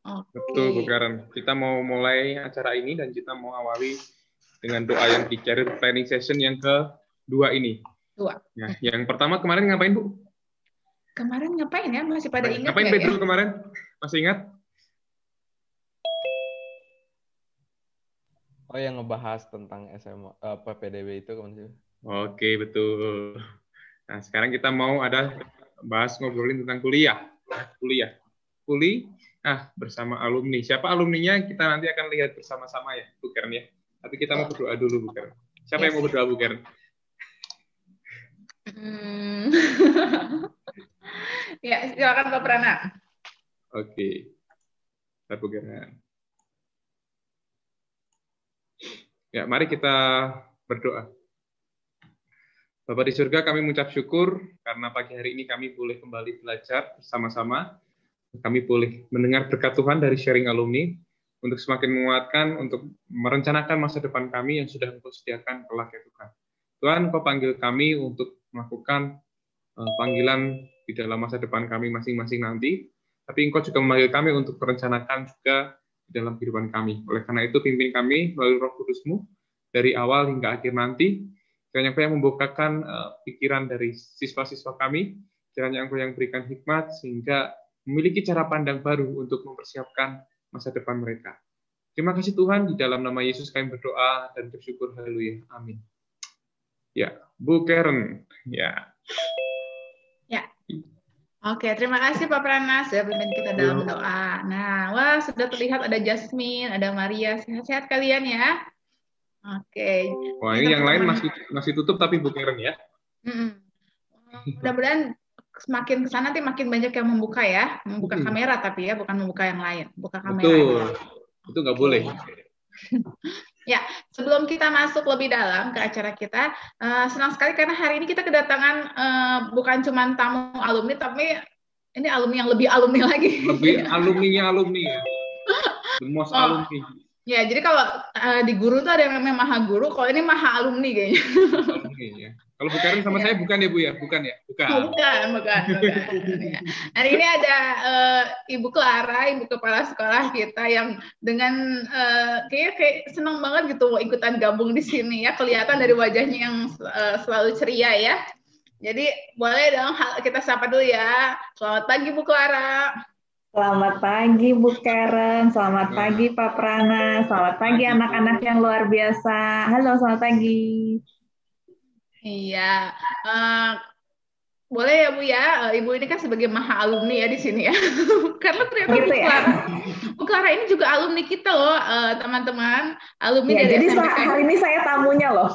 Betul, Bu Karen. Kita mau mulai acara ini dan kita mau awali dengan doa yang di Career Planning Session yang kedua ini. Nah, yang pertama kemarin ngapain, Bu? Kemarin ngapain ya? Masih pada ingat ngapain nggak ya? Pedro kemarin? Masih ingat? Oh, yang ngebahas tentang SMA, PPDB itu kan? Oke, betul. Nah, sekarang kita mau ngobrolin tentang kuliah. Bersama alumni. Siapa alumninya kita nanti akan lihat bersama-sama ya, Bu Karen ya. Tapi kita mau berdoa dulu, Bu Karen. Siapa yang mau berdoa, Bu Karen? Ya, silakan Pak Prana. Oke. Bu Karen. Ya, mari kita berdoa. Bapak di surga, kami mengucap syukur karena pagi hari ini kami boleh kembali belajar bersama-sama. Kami boleh mendengar berkat Tuhan dari sharing alumni untuk semakin menguatkan, untuk merencanakan masa depan kami yang sudah Engkau sediakan kelak ya Tuhan. Tuhan, Kau panggil kami untuk melakukan panggilan di dalam masa depan kami masing-masing nanti, tapi Engkau juga memanggil kami untuk merencanakan juga di dalam kehidupan kami. Oleh karena itu, pimpin kami melalui Roh Kudus-Mu dari awal hingga akhir nanti. Kiranya Engkau yang membukakan pikiran dari siswa-siswa kami, kiranya Engkau yang berikan hikmat sehingga memiliki cara pandang baru untuk mempersiapkan masa depan mereka. Terima kasih Tuhan, di dalam nama Yesus kami berdoa dan bersyukur. Haleluya. Amin. Ya, Bu Karen. Ya. Oke, terima kasih Pak Prana sudah pimpin kita dalam doa. Nah, wah sudah terlihat ada Jasmine, ada Maria. Sehat-sehat kalian ya. Oke. Wah, ini yang lain masih tutup tapi Bu Karen ya. Mudah-mudahan semakin kesana nanti makin banyak yang membuka ya, membuka kamera tapi ya, bukan membuka yang lain, buka kamera. Betul, itu nggak boleh. Ya, sebelum kita masuk lebih dalam ke acara kita, senang sekali karena hari ini kita kedatangan bukan cuma tamu alumni, tapi ini alumni yang lebih alumni lagi. Lebih alumninya alumni ya. The most alumni. Ya, jadi kalau di guru tuh ada yang namanya maha guru, kalau ini maha alumni kayaknya. Alumni ya. Kalau Bu Karen sama saya bukan ya Bu ya? Bukan ya? Bukan. Ya. Hari ini ada Ibu Clara, Ibu Kepala Sekolah kita yang dengan kayak senang banget gitu ikutan gabung di sini ya. Kelihatan dari wajahnya yang selalu ceria ya. Jadi boleh dong kita sapa dulu ya. Selamat pagi Bu Clara. Selamat pagi Bu Karen, selamat pagi Pak Prana, selamat pagi anak-anak yang luar biasa. Halo, selamat pagi. Iya, boleh ya Bu ya, Ibu ini kan sebagai maha alumni ya di sini ya. Karena ternyata gitu Bu Clara ini juga alumni kita loh, teman-teman. Alumni ya, dari jadi hari ini saya tamunya loh.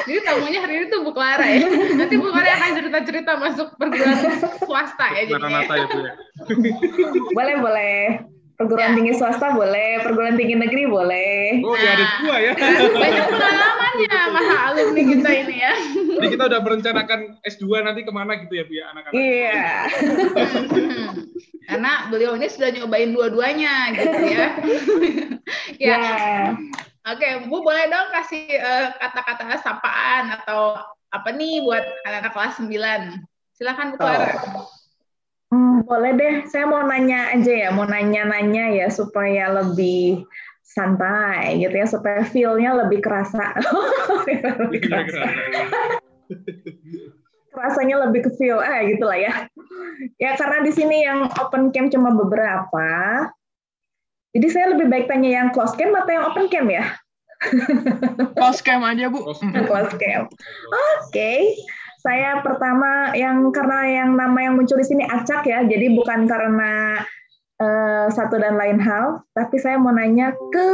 Jadi tamunya hari ini tuh Bu Clara ya. Nanti Bu Clara akan cerita-cerita masuk perguruan swasta ya jadinya. Ya, Bu ya. Boleh. Perguruan tinggi swasta boleh, perguruan tinggi negeri boleh. Oh, ya ada dua ya. Banyak pengalamannya maha alumni kita ini ya. Jadi kita udah merencanakan S2 nanti kemana gitu ya Bu ya anak-anak. Iya. Karena beliau ini sudah nyobain dua-duanya gitu ya. Ya. Oke, Bu boleh dong kasih kata-kata sapaan atau apa nih buat anak-anak kelas 9. Silakan Bu Clara. Boleh deh, saya mau nanya aja ya, mau nanya-nanya ya supaya lebih santai gitu ya, supaya feel-nya lebih kerasa. Rasanya lebih ke feel, gitu lah ya. Ya karena di sini yang open camp cuma beberapa, jadi saya lebih baik tanya yang close camp atau yang open camp ya? Close camp aja Bu. Close camp. Oke. Saya pertama karena yang nama yang muncul di sini acak ya, jadi bukan karena satu dan lain hal, tapi saya mau nanya ke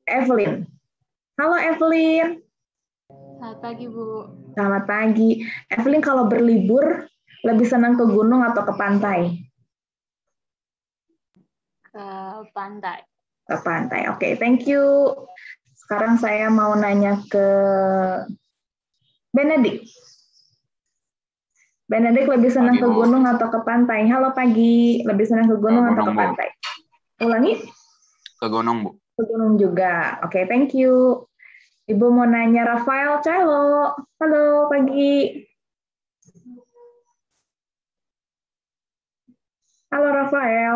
Evelyn. Halo Evelyn. Selamat pagi Bu. Selamat pagi. Evelyn kalau berlibur lebih senang ke gunung atau ke pantai? Ke pantai. Ke pantai. Oke, thank you. Sekarang saya mau nanya ke Benedict. Benedict lebih senang ke gunung atau ke pantai? Halo pagi, lebih senang ke gunung atau ke pantai? Ulangi? Ke gunung, Bu. Ke gunung juga. Oke, thank you. Ibu mau nanya Rafael Celo. Halo pagi. Halo Rafael.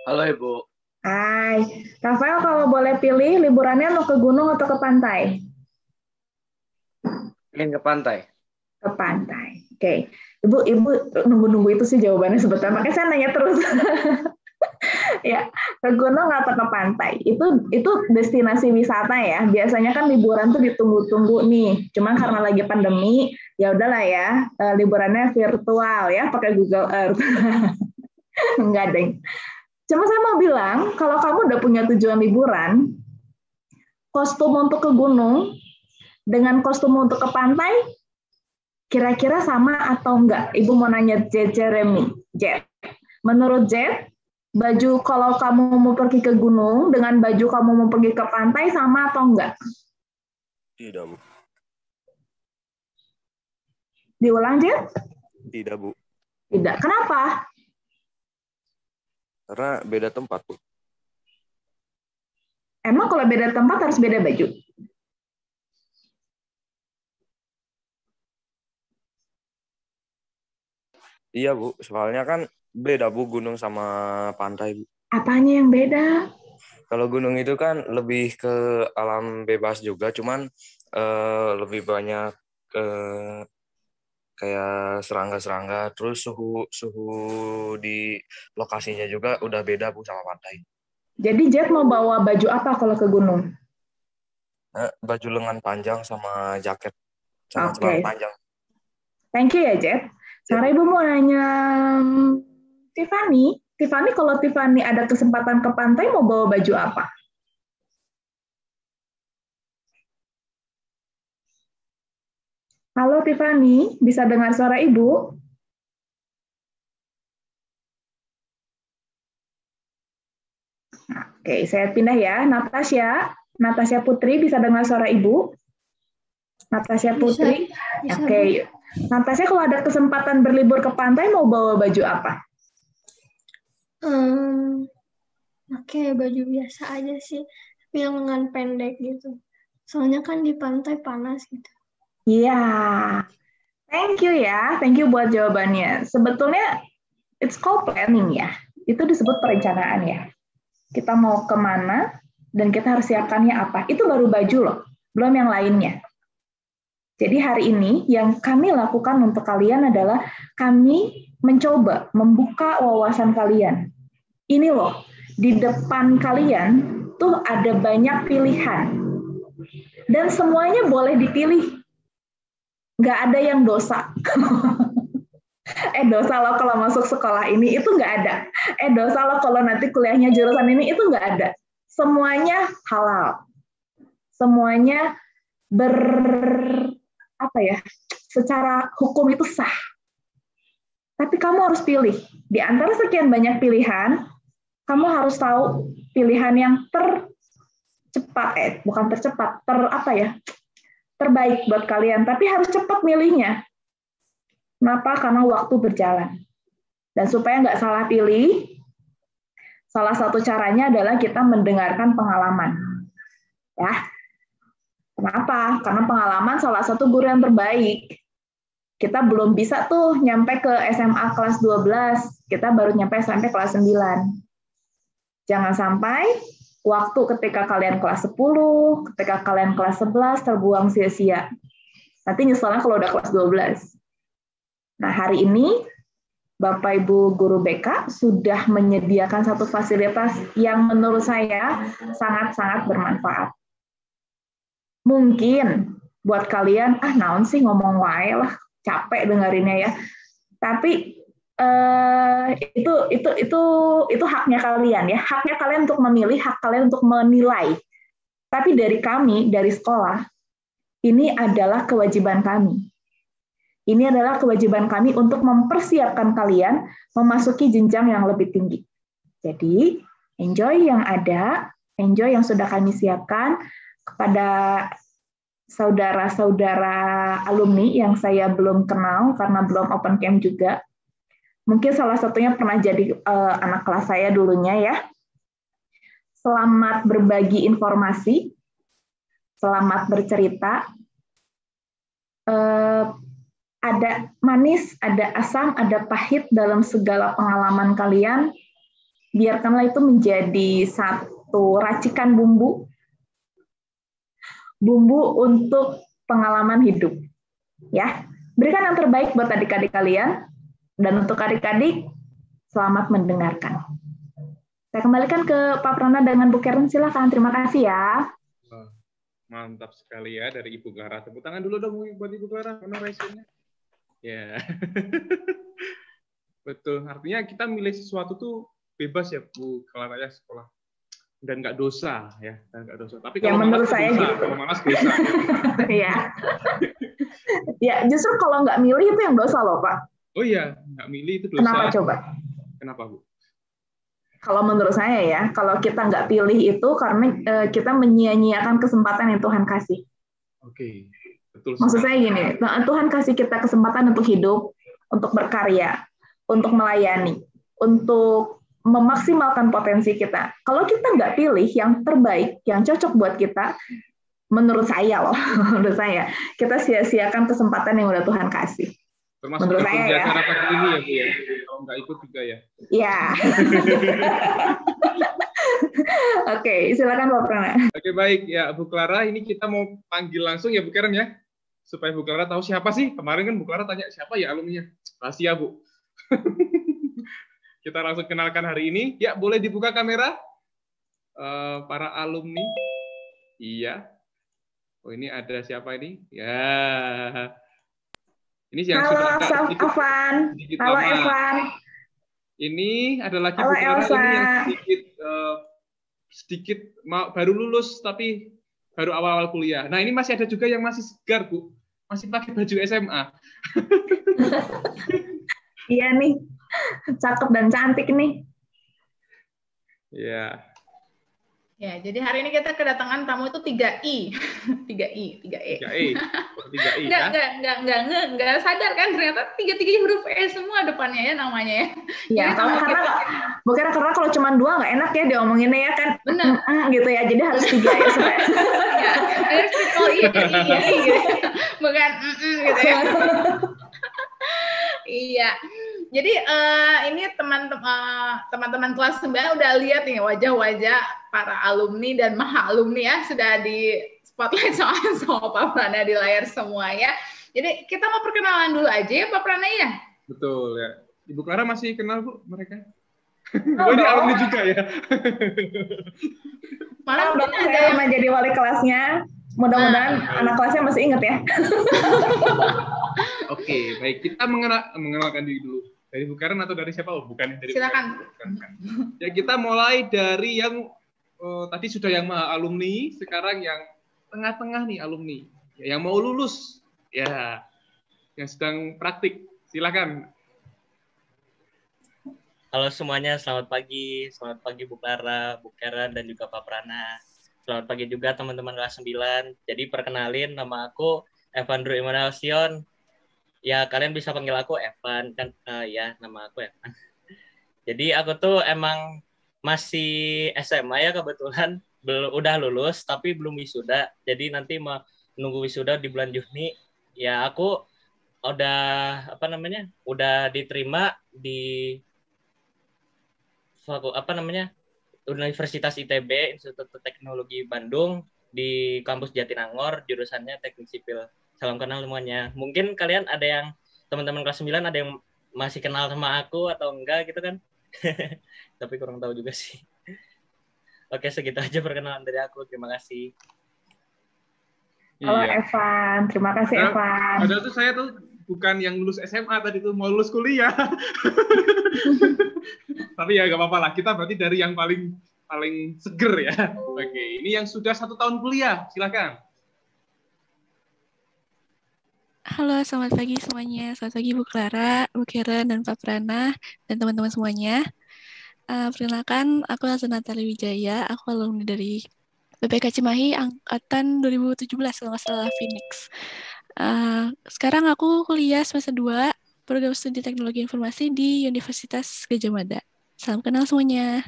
Halo Ibu. Hai. Rafael, kalau boleh pilih, liburannya mau ke gunung atau ke pantai? Ingin ke pantai. Ke pantai. Oke. Ibu nunggu-nunggu itu sih jawabannya sebetulnya. Makanya saya nanya terus. Ya, ke gunung atau ke pantai? Itu destinasi wisata ya. Biasanya kan liburan tuh ditunggu-tunggu nih. Cuma karena lagi pandemi, ya udahlah ya, liburannya virtual ya, pakai Google Earth. Enggak, deng. Cuma saya mau bilang, kalau kamu udah punya tujuan liburan, kostum untuk ke gunung dengan kostum untuk ke pantai, kira-kira sama atau enggak? Ibu mau nanya Jeremy. Jet. Menurut Jet, baju kalau kamu mau pergi ke gunung dengan baju kamu mau pergi ke pantai sama atau enggak? Tidak, Bu. Diulang, Jet? Tidak, Bu. Tidak. Kenapa? Karena beda tempat, Bu. Emang kalau beda tempat harus beda baju? Iya, Bu. Soalnya kan beda, Bu, gunung sama pantai, Bu. Apanya yang beda? Kalau gunung itu kan lebih ke alam bebas juga, cuman lebih banyak kayak serangga-serangga, terus suhu di lokasinya juga udah beda, Bu, sama pantai. Jadi Jet mau bawa baju apa kalau ke gunung? Baju lengan panjang sama jaket sama celana panjang. Thank you ya, Jet. Sekarang Ibu mau nanya Tiffany. Tiffany, kalau Tiffany ada kesempatan ke pantai, mau bawa baju apa? Halo Tiffany, bisa dengar suara Ibu? Oke, saya pindah ya. Natasha Putri, bisa dengar suara Ibu? Natasha Putri? Oke. Natasha, kalau ada kesempatan berlibur ke pantai, mau bawa baju apa? Oke, baju biasa aja sih. Tapi yang lengan pendek gitu. Soalnya kan di pantai panas gitu. Iya. Thank you ya. Thank you buat jawabannya. Sebetulnya, it's called planning ya. Itu disebut perencanaan ya. Kita mau kemana, dan kita harus siapkannya apa. Itu baru baju loh. Belum yang lainnya. Jadi hari ini yang kami lakukan untuk kalian adalah kami mencoba membuka wawasan kalian. Ini loh, di depan kalian tuh ada banyak pilihan. Dan semuanya boleh dipilih. Nggak ada yang dosa. Dosa lo kalau masuk sekolah ini, itu nggak ada. Dosa lo kalau nanti kuliahnya jurusan ini, itu nggak ada. Semuanya halal. Semuanya secara hukum itu sah. Tapi kamu harus pilih. Di antara sekian banyak pilihan, kamu harus tahu pilihan yang tercepat, bukan tercepat, terbaik buat kalian. Tapi harus cepat milihnya. Kenapa? Karena waktu berjalan. Dan supaya nggak salah pilih, salah satu caranya adalah kita mendengarkan pengalaman. Ya. Kenapa? Karena pengalaman salah satu guru yang terbaik. Kita belum bisa tuh nyampe ke SMA kelas 12, kita baru nyampe SMP kelas 9. Jangan sampai waktu ketika kalian kelas 10, ketika kalian kelas 11 terbuang sia-sia. Nanti nyeselnya kalau udah kelas 12. Nah, hari ini Bapak Ibu Guru BK sudah menyediakan satu fasilitas yang menurut saya sangat-sangat bermanfaat. Mungkin buat kalian, naon sih ngomong wae lah, capek dengerinnya ya. Tapi itu haknya kalian ya, haknya kalian untuk memilih, hak kalian untuk menilai. Tapi dari kami, dari sekolah, ini adalah kewajiban kami. Ini adalah kewajiban kami untuk mempersiapkan kalian memasuki jenjang yang lebih tinggi. Jadi, enjoy yang ada, enjoy yang sudah kami siapkan. Kepada saudara-saudara alumni yang saya belum kenal karena belum open camp juga. Mungkin salah satunya pernah jadi anak kelas saya dulunya ya. Selamat berbagi informasi, selamat bercerita. ada manis, ada asam, ada pahit dalam segala pengalaman kalian. Biarkanlah itu menjadi satu racikan bumbu untuk pengalaman hidup. Ya, berikan yang terbaik buat adik-adik kalian, dan untuk adik-adik, selamat mendengarkan. Saya kembalikan ke Pak Prana dengan Bu Karen, silakan. Terima kasih ya. Mantap sekali ya dari Ibu Clara. Tepuk tangan dulu dong buat Ibu Clara, mana raisingnya? Ya. Betul, artinya kita milih sesuatu tuh bebas ya Bu Clara ya, sekolah. Dan nggak dosa ya, dan nggak dosa. Tapi kalau menurut malas saya dosa, gitu. kalau malas dosa. Iya. Ya, justru kalau nggak milih itu yang dosa loh, Pak. Oh iya, nggak milih itu dosa. Kenapa coba? Kenapa, Bu? Kalau menurut saya ya, kalau kita nggak pilih itu karena kita menyia-nyiakan kesempatan yang Tuhan kasih. Oke, betul. Maksud saya gini, Tuhan kasih kita kesempatan untuk hidup, untuk berkarya, untuk melayani, untuk memaksimalkan potensi kita. Kalau kita nggak pilih yang terbaik, yang cocok buat kita, menurut saya loh, menurut saya, kita sia-siakan kesempatan yang udah Tuhan kasih. Termasuk menurut saya ya. Acara pagi ini ya, Bu ya. Kalau nggak ikut juga ya. Iya. Oke, silakan Pak Prana. Oke, baik ya Bu Clara, ini kita mau panggil langsung ya Bu Karen ya. Supaya Bu Clara tahu siapa sih. Kemarin kan Bu Clara tanya siapa ya alumninya. Rahasia, Bu. Kita langsung kenalkan hari ini. Ya, boleh dibuka kamera? Para alumni. Iya. Oh, ini ada siapa ini? Ya. Ini yang Halo, sudah Evan. Halo, Evan. Ini adalah Halo, Bu Clara Elsa. ini yang sedikit baru lulus tapi baru awal-awal kuliah. Nah, ini masih ada juga yang masih segar, Bu. Masih pakai baju SMA. Iya nih. Cakep dan cantik nih. Ya. Ya, jadi hari ini kita kedatangan tamu itu 3I. 3I, 3E. 3E. 3I ya. Enggak sadar kan ternyata 3-3 huruf E semua depannya ya namanya ya. Iya, karena kalau cuma 2 nggak enak ya diomonginnya ya kan. Benar. Gitu ya. Jadi harus 3 ya supaya. Ya, harus triple I gitu. Bukan gitu ya. Iya. Jadi ini teman-teman kelas 9 udah lihat nih wajah-wajah para alumni dan maha alumni ya sudah di spotlight sama Pak Prana di layar semua ya. Jadi kita mau perkenalan dulu aja ya Pak Prana ya. Betul ya. Ibu Clara masih kenal Bu mereka? Oh, ini alumni juga ya. Malah saya pernah jadi wali kelasnya. Mudah-mudahan anak kelasnya masih ingat ya. Oke, baik. Kita mengenalkan diri dulu. Dari Bu Karen atau dari siapa? Oh, bukan dari silakan. Ya, kita mulai dari yang tadi sudah yang alumni, sekarang yang tengah-tengah nih alumni. Ya, yang mau lulus. Ya. Yang sedang praktik. Silakan. Halo semuanya, selamat pagi. Selamat pagi Bu Clara, Bu Karen, dan juga Pak Prana. Selamat pagi juga teman-teman kelas 9. Jadi perkenalin, nama aku Evandro Immanuel Sion. Ya, kalian bisa panggil aku Evan, kan? Ya, nama aku Evan. Jadi aku tuh emang masih SMA ya kebetulan. Udah lulus, tapi belum wisuda. Jadi nanti mau nunggu wisuda di bulan Juni. Ya, aku udah, udah diterima di Universitas ITB, Institut Teknologi Bandung, di kampus Jatinangor, jurusannya Teknik Sipil. Salam kenal semuanya. Mungkin kalian ada yang, teman-teman kelas 9 ada yang masih kenal sama aku atau enggak gitu kan. Tapi kurang tahu juga sih. Oke, segitu aja perkenalan dari aku. Terima kasih. Halo Evan, terima kasih Evan. Padahal tuh saya tuh bukan yang lulus SMA tadi tuh, mau lulus kuliah. Tapi ya nggak apa-apa lah, kita berarti dari yang paling seger ya. Oke, ini yang sudah 1 tahun kuliah, silakan. Halo, selamat pagi semuanya. Selamat pagi Bu Clara, Bu Karen, dan Pak Prana, dan teman-teman semuanya. Perkenalkan, aku Elsa Natali Wijaya, aku alumni dari BPK Cimahi angkatan 2017 kalau nggak salah Phoenix. Sekarang aku kuliah semester 2 program studi teknologi informasi di Universitas Gadjah Mada. Salam kenal semuanya.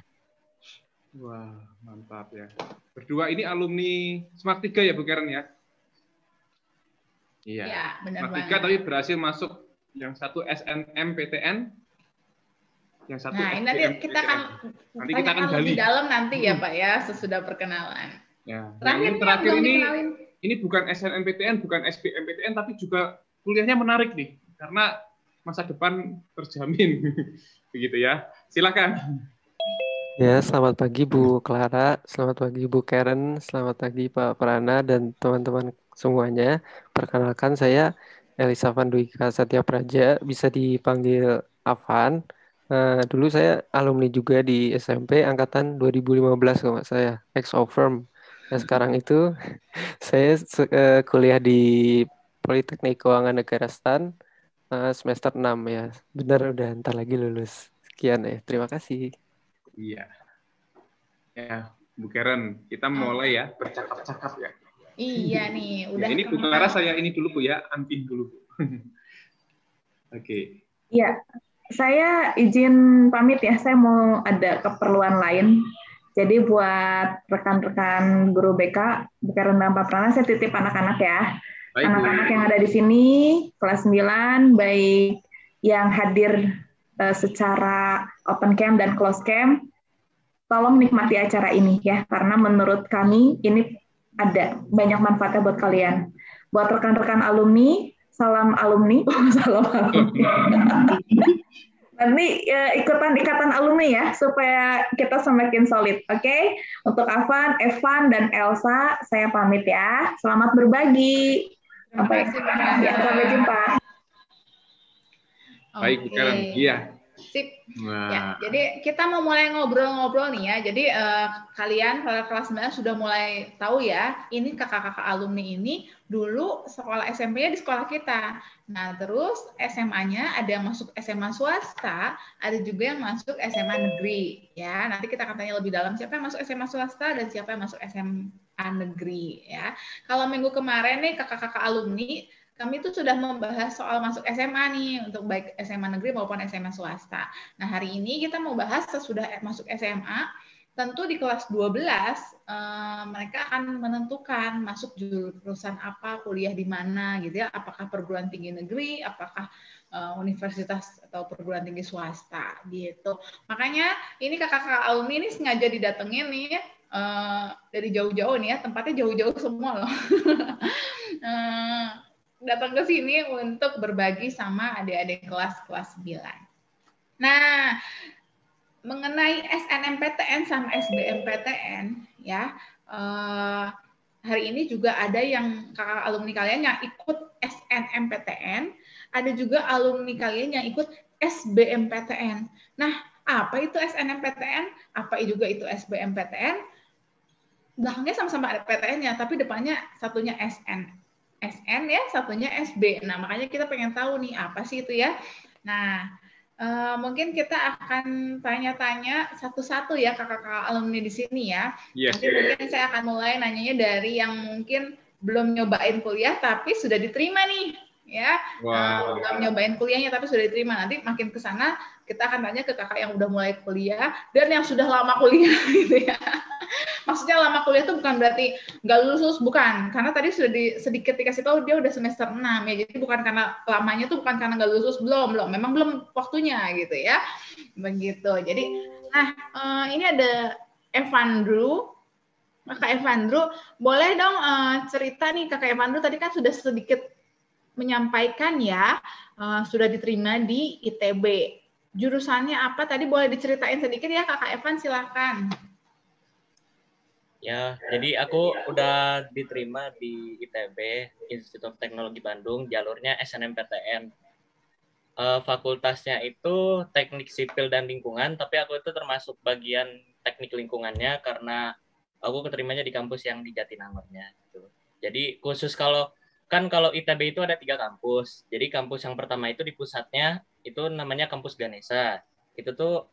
Wah, mantap ya. Berdua ini alumni Smart 3 ya Bu Karen ya? Iya. Ya, benar Mas 3 banget. tapi berhasil masuk yang satu SNMPTN, yang satu Nah, ini nanti kita akan nanti kita akan tanyakan lebih gali. dalam nanti ya Pak ya, sesudah perkenalan. Ya. Terakhir Yang nih terakhir belum ini dikenalin. ini bukan SNMPTN, bukan SBMPTN, tapi juga kuliahnya menarik nih, karena masa depan terjamin. Begitu ya. Silakan. Ya, selamat pagi Bu Clara, selamat pagi Bu Karen, selamat pagi Pak Prana dan teman-teman semuanya. Perkenalkan saya Elisa Vanduika Satya Praja, bisa dipanggil Avan. Dulu saya alumni juga di SMP angkatan 2015 kalau nggak saya, ex-ofirm. Nah, sekarang itu saya kuliah di Politeknik Keuangan Negara STAN semester 6 ya. Benar, udah ntar lagi lulus. Sekian ya, terima kasih. Iya. Ya, Bu Karen, kita mulai ya bercakap-cakap ya. Iya nih, udah. Ya, ini Bu Clara saya ini dulu Bu ya, Anpin dulu Bu. Oke. Ya, saya izin pamit ya, saya mau ada keperluan lain. Jadi buat rekan-rekan guru BK, Bu Karen dan Pak Prana, saya titip anak-anak ya. Anak-anak yang ada di sini, kelas 9, baik yang hadir secara open camp dan close camp, tolong nikmati acara ini ya, karena menurut kami ini ada banyak manfaatnya buat kalian. Buat rekan-rekan alumni, salam alumni, salam alumni. Nanti ikutan ikatan alumni ya, supaya kita semakin solid, oke? Untuk Avan, Evan, dan Elsa, saya pamit ya. Selamat berbagi. Sampai jumpa. Baik, Bu Karen. Iya. Sip. Ya, jadi kita mau mulai ngobrol-ngobrol nih ya. Jadi kalian pada kelas 9 sudah mulai tahu ya, ini kakak-kakak alumni ini dulu sekolah SMP-nya di sekolah kita. Nah, terus SMA-nya ada yang masuk SMA swasta, ada juga yang masuk SMA negeri ya. Nanti kita akan tanya lebih dalam siapa yang masuk SMA swasta dan siapa yang masuk SMA negeri ya. Kalau minggu kemarin nih kakak-kakak alumni kami tuh sudah membahas soal masuk SMA nih, untuk baik SMA negeri maupun SMA swasta. Nah, hari ini kita mau bahas sesudah masuk SMA, tentu di kelas 12, mereka akan menentukan masuk jurusan apa, kuliah di mana, gitu ya, apakah perguruan tinggi negeri, apakah universitas atau perguruan tinggi swasta, gitu. Makanya ini kakak-kakak alumni ini sengaja didatengin nih, dari jauh-jauh nih ya, tempatnya jauh-jauh semua loh. Datang ke sini untuk berbagi sama adik-adik kelas 9. Nah, mengenai SNMPTN sama SBMPTN ya, hari ini juga ada yang kakak alumni kalian yang ikut SNMPTN, ada juga alumni kalian yang ikut SBMPTN. Nah, apa itu SNMPTN? Apa juga itu SBMPTN? Belakangnya sama-sama ada PTN-nya, tapi depannya satunya SN ya, satunya SB. Nah, makanya kita pengen tahu nih apa sih itu ya. Nah, mungkin kita akan tanya-tanya satu-satu ya kakak-kakak alumni di sini ya. Yes. Nanti mungkin saya akan mulai nanyanya dari yang mungkin belum nyobain kuliah tapi sudah diterima nih ya. Wow. Belum nyobain kuliahnya tapi sudah diterima. Nanti makin ke sana kita akan tanya ke kakak yang udah mulai kuliah dan yang sudah lama kuliah gitu ya. Maksudnya lama kuliah itu bukan berarti nggak lulus, bukan. Karena tadi sudah sedikit dikasih tahu dia udah semester 6 ya. Jadi bukan karena lamanya tuh bukan karena nggak lulus, belum. Memang belum waktunya gitu ya. Begitu. Jadi, nah ini ada Evandru. Kakak Evandru, boleh dong cerita nih Kakak Evandru tadi kan sudah sedikit menyampaikan ya, sudah diterima di ITB. Jurusannya apa? Tadi boleh diceritain sedikit ya Kakak Evan, silakan. Ya, jadi aku udah diterima di ITB, Institute of Technology Bandung, jalurnya SNMPTN. Fakultasnya itu Teknik Sipil dan Lingkungan, tapi aku itu termasuk bagian teknik lingkungannya karena aku keterimanya di kampus yang di Jatinangornya. Gitu. Jadi khusus kalau ITB itu ada 3 kampus. Jadi kampus yang pertama itu di pusatnya, itu namanya Kampus Ganesha. Itu tuh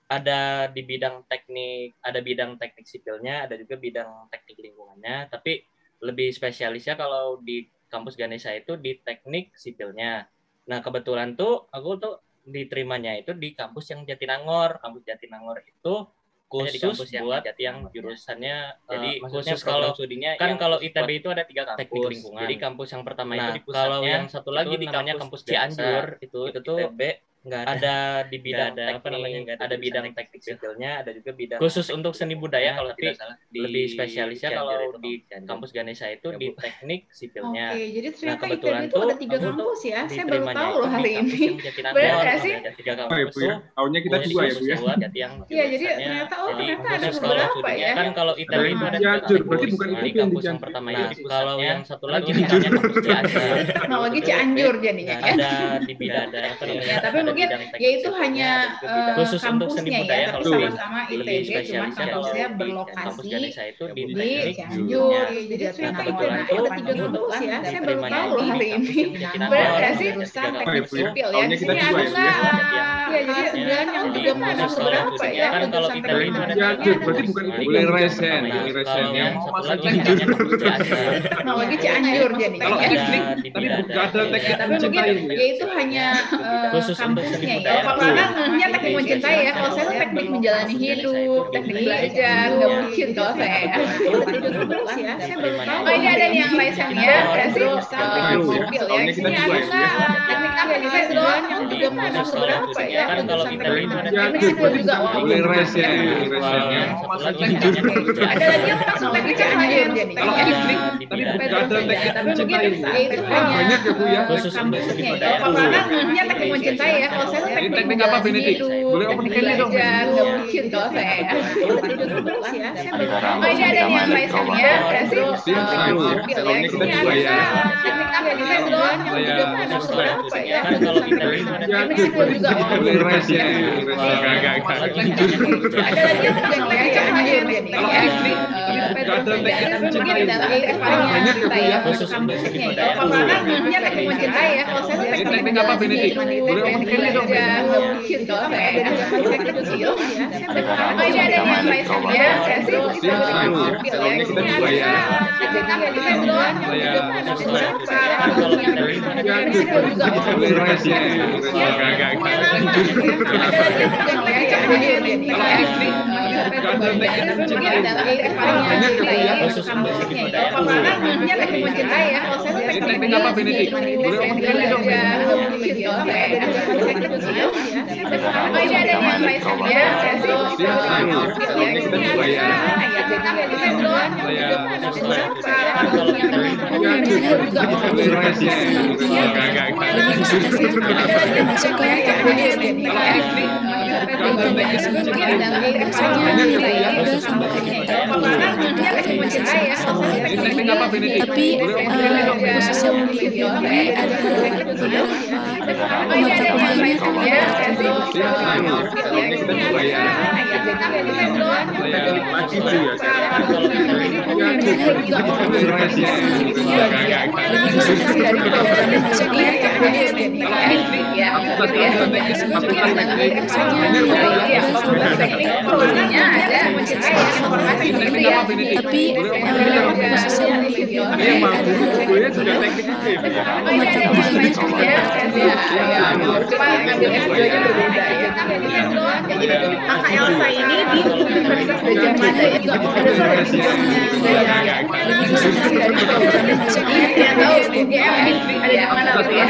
ada di bidang teknik, ada bidang teknik sipilnya, ada juga bidang teknik lingkungannya, tapi lebih spesialisnya kalau di kampus Ganesha itu di teknik sipilnya. Nah, kebetulan tuh aku tuh diterimanya itu di kampus yang Jatinangor. Kampus Jatinangor itu khusus buat yang jurusannya jadi khusus kalau studinya kan kalau ITB itu ada 3 teknik lingkungan. Jadi kampus yang pertama itu di pusatnya, kalau yang satu lagi di kampus Cianjur itu tuh ITB nggak ada di bidang ada bidang teknik sipilnya, ada juga bidang khusus untuk seni budaya kalau tidak salah. Lebih spesialisnya kalau di kampus Ganesha itu di teknik sipilnya. Oke, jadi ternyata kebetulan itu ada 3 kampus ya. Saya baru tahu loh hari ini. Benar nggak sih? 3 kampus tuh. Tahunnya kita 2 ya, Bu ya. Iya, jadi ternyata ternyata ada beberapa ya. Kan kalau ITB itu ada Cianjur, berarti bukan di kampus yang pertama itu. Kalau yang satu lagi di kampus Cianjur. Nah, lagi Cianjur jadinya ya. Ada di bidang tapi mungkin ya itu hanya khusus untuk seni budaya tapi sama-sama ITB cuma kampusnya berlokasi di Cianjur. Jadi ternyata itu ada 3 kampus ya. Saya baru tahu loh hari ini. Benar nggak sih? Jurusan teknik sipil ya. Di sini ada nggak? Ya jadi sebenarnya yang juga masuk berapa ya? Kan kalau ITB itu ada Cianjur, berarti bukan boleh resen yang nah lagi Cianjur jadi kalau teknik tadi bukan ada teknik tapi mungkin ya itu hanya kampusnya ya. Kalau Prana teknik mencintai ya. Kalau saya tuh teknik menjalani hidup, teknik belajar, nggak mungkin kalau saya. Terus ya, saya baru tahu. Oh ini ada nih yang lesennya, terus sipil ya. Di sini ada nggak? Teknik apa nih saya doang yang juga masuk berapa ya? Kan kalau ITB itu ada juga boleh resen ada lagi yang masuk teknik Cianjur jadi. Kalau teknik tadi bukan ada teknik tapi mungkin mencintai itu hanya banyak ya Bu ya. khusus untuk seni budaya. Kalau Prana teknik mencintai ya. Kalau saya tuh teknik apa Benedict? Boleh open cam dong. Nggak mungkin kalau saya. Terus ya, saya baru tahu. Oh ini ada nih yang lesennya, terus sipil ya. Di sini ada teknik apa nih saya doang yang juga masuk berapa ya? Kan kalau ITB itu ada boleh resen ada lagi yang teknik Cianjur jadi. Kalau teknik tadi bukan ada teknik mencintai banyak ya Bu ya. khusus untuk seni budaya. Kalau Prana teknik mencintai ya. Kalau saya tuh teknik apa Benedict? Boleh open cam dong. nggak mungkin kalau saya. Oh ini ada yang lesennya, terus sipil ya. Di sini ada teknik apa nih saya doang yang juga masuk berapa? Kalau yang juga boleh resen khusus untuk seni budaya. teknik mencintai ya. Kalau saya tuh teknik apa Benedict? Boleh open cam dong. Oh ini ada yang lesennya, terus sipil ya. Di sini ada teknik apa nih saya doang yang juga masuk berapa? Kalau yang juga boleh resen teknik apa Benedict? Tapi khusus yang di ITB ada mata kuliahnya tapi khusus yang di ITB cuma ngambil S2 nya berbeda ya. Kakak Elsa ini di Universitas Gajah Mada ya. Juga ada suara di saya tahu UGM ini ada di mana tuh ya.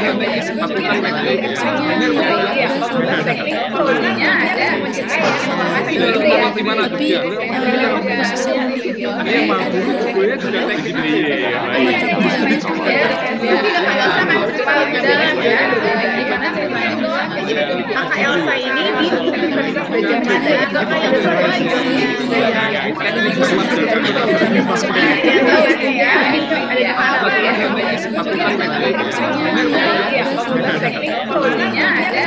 Iya, fakultas teknik prodinya ada mencintai informasi ya. tapi khusus yang di ITB juga teknik gimana ceritanya doang kakak Elsa ini di Universitas Gajah Mada juga kayak ada suara lagi fakultas teknik prodinya ada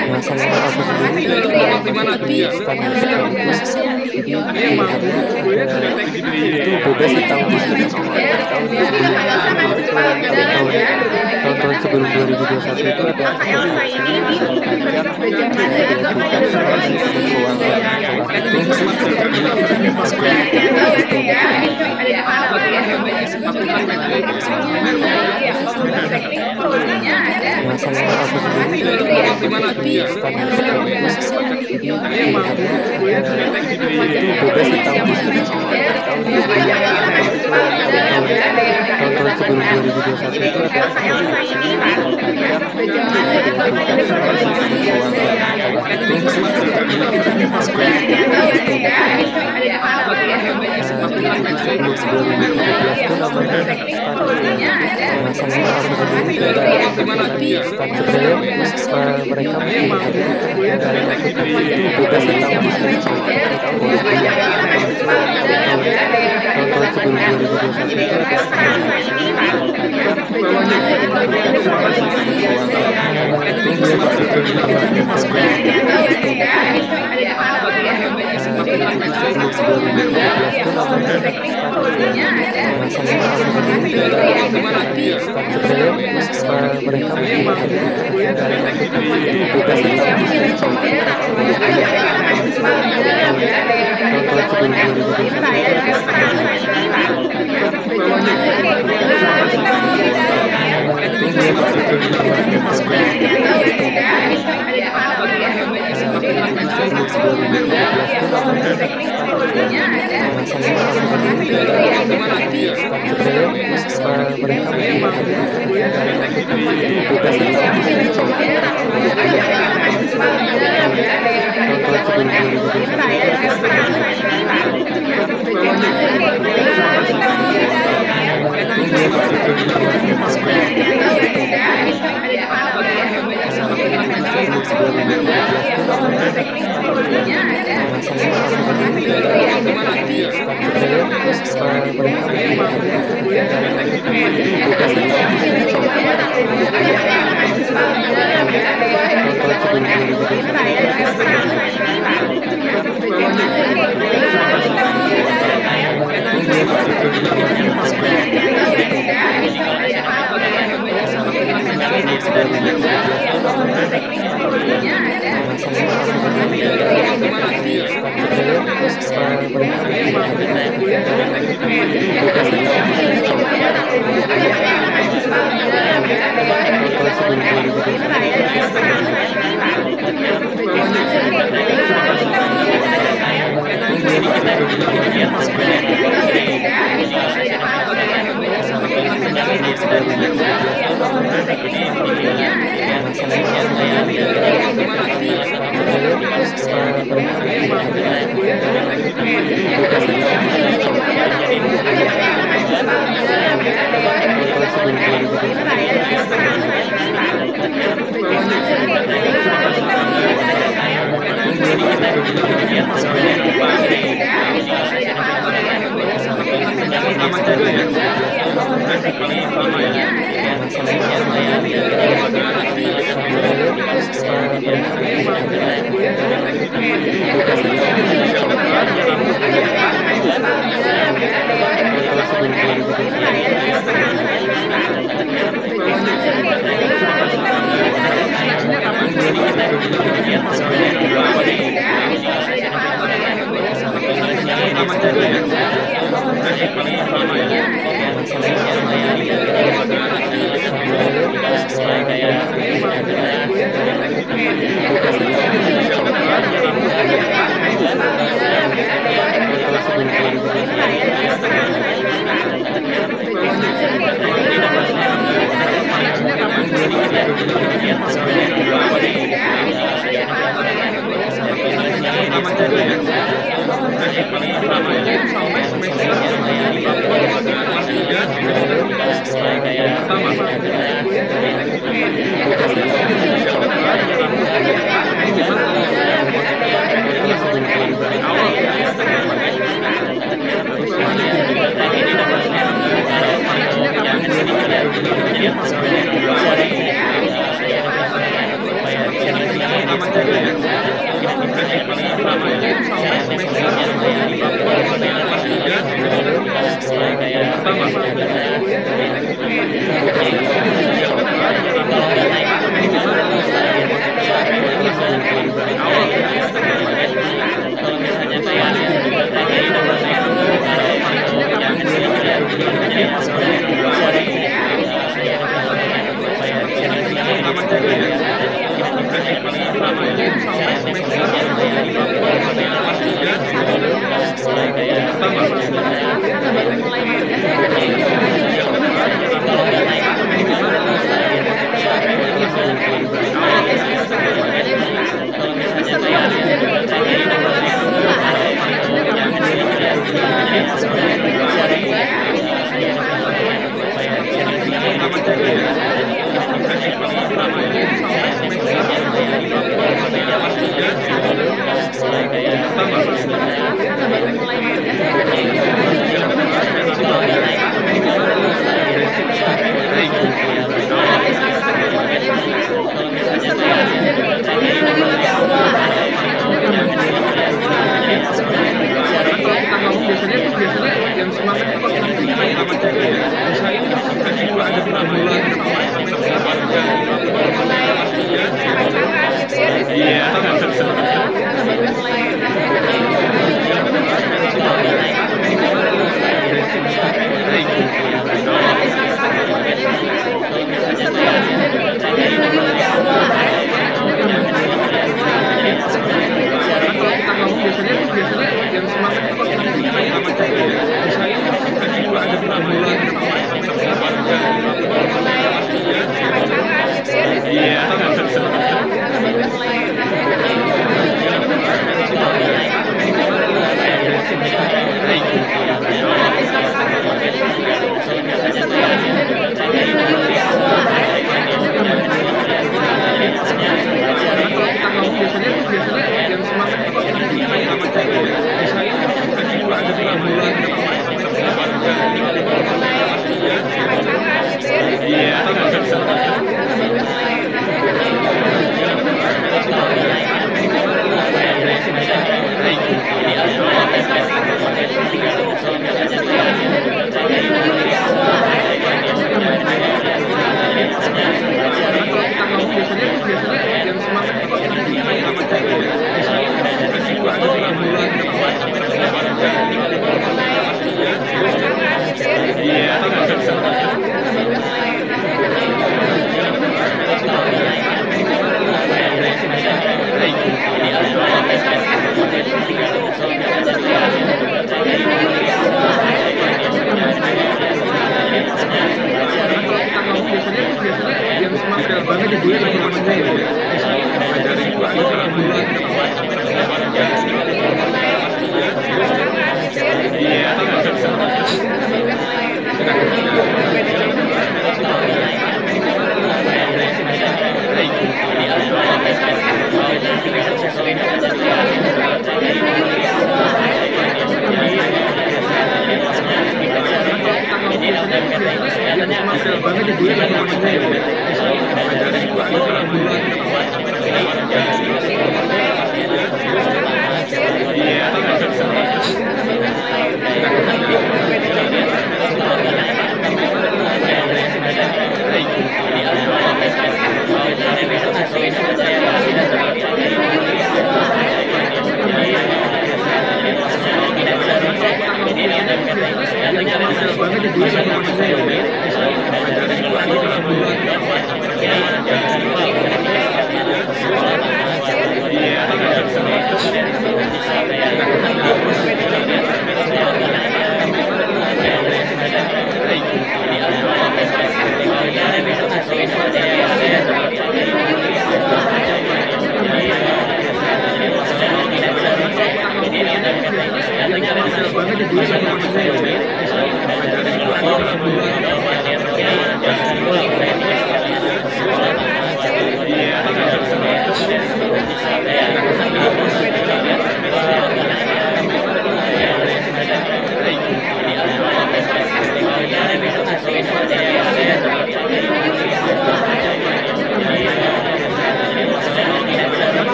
tahun sebelum 2021 itu ada Elsa ini di Universitas Gajah Mada juga kayak ada suara lagi fakultas teknik prodinya ada masalah aku sendiri Jadi beda sih tahun sebelum 2021 itu ada detail banget ibu ya informasinya ya. Ngajarin banget ibu ya informasinya ya.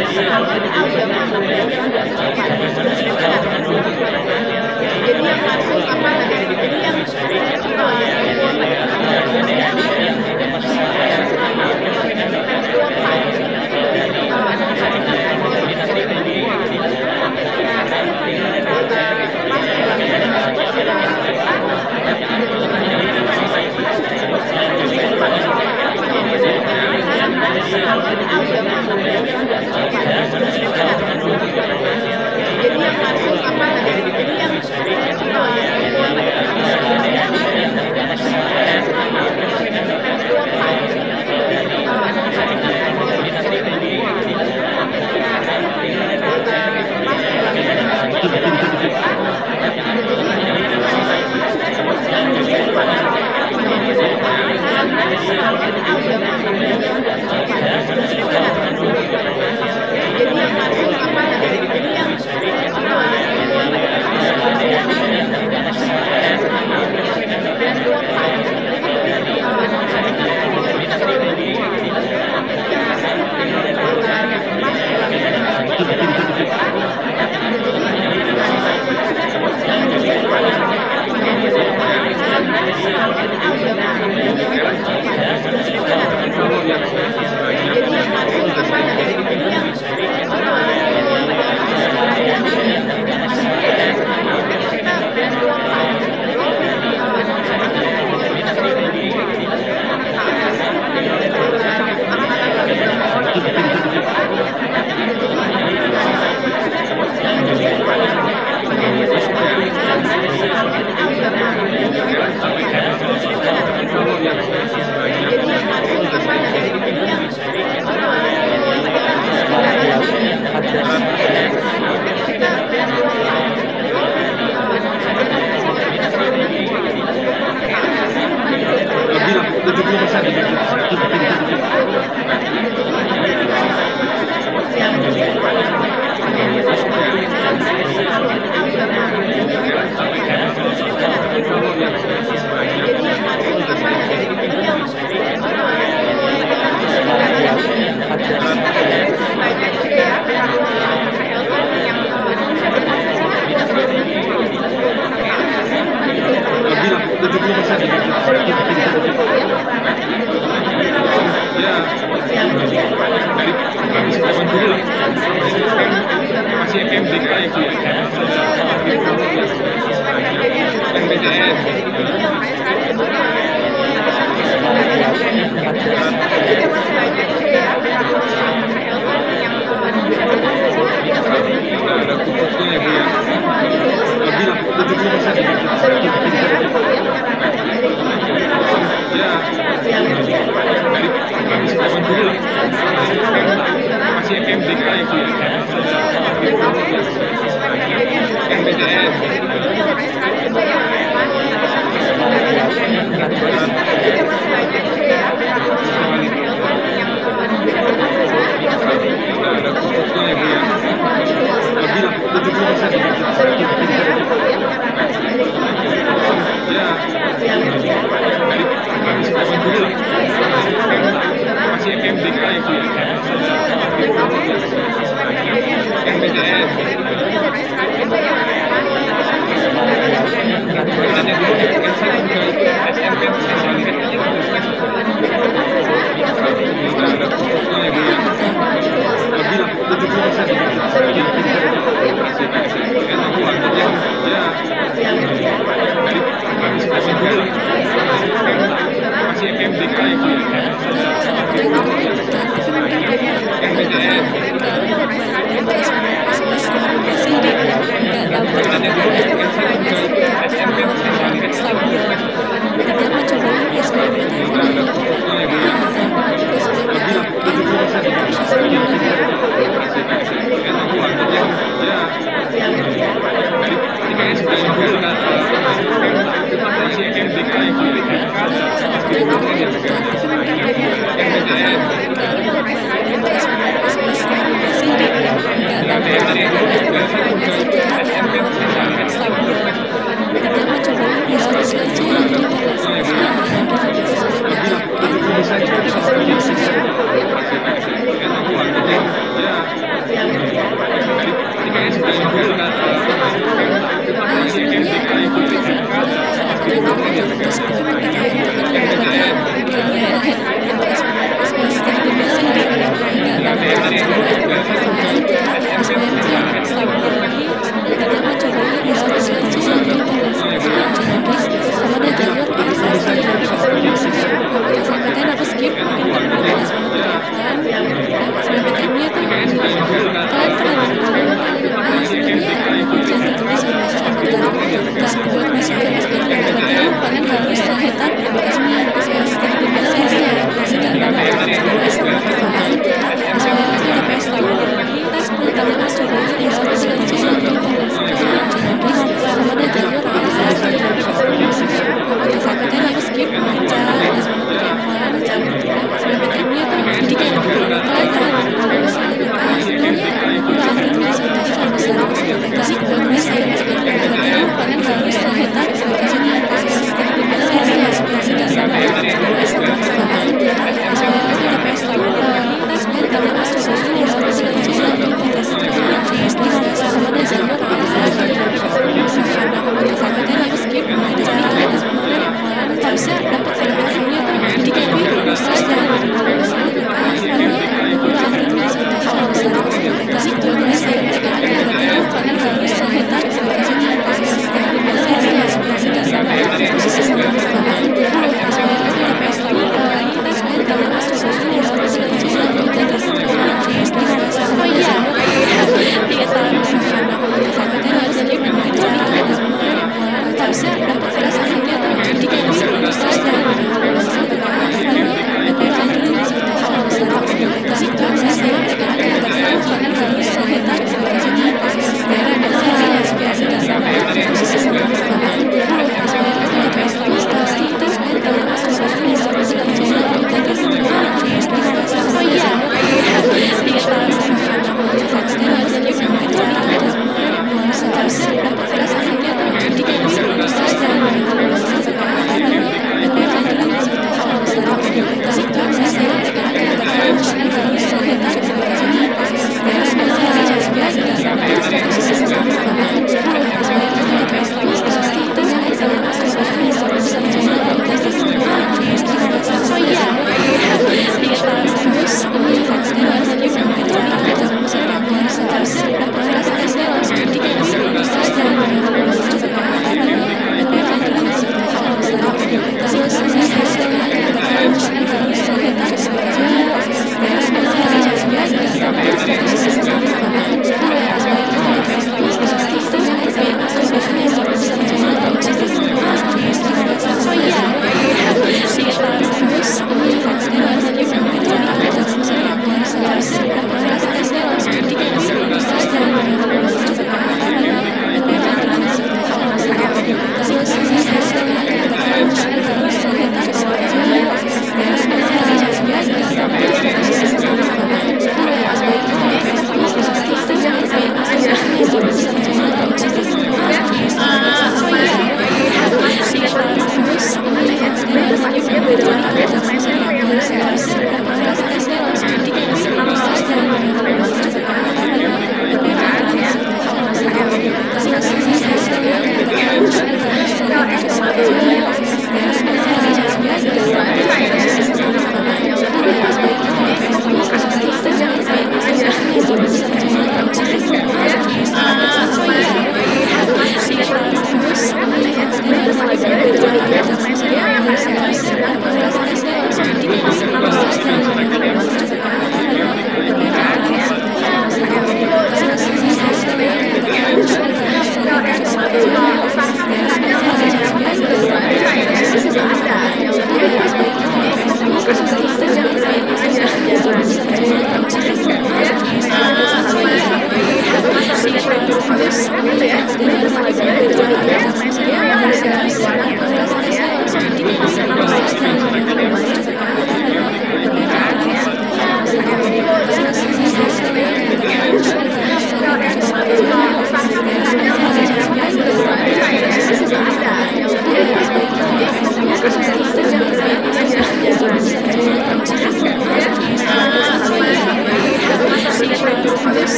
Jadi yang masuk apa jadi yang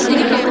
Jadi kayak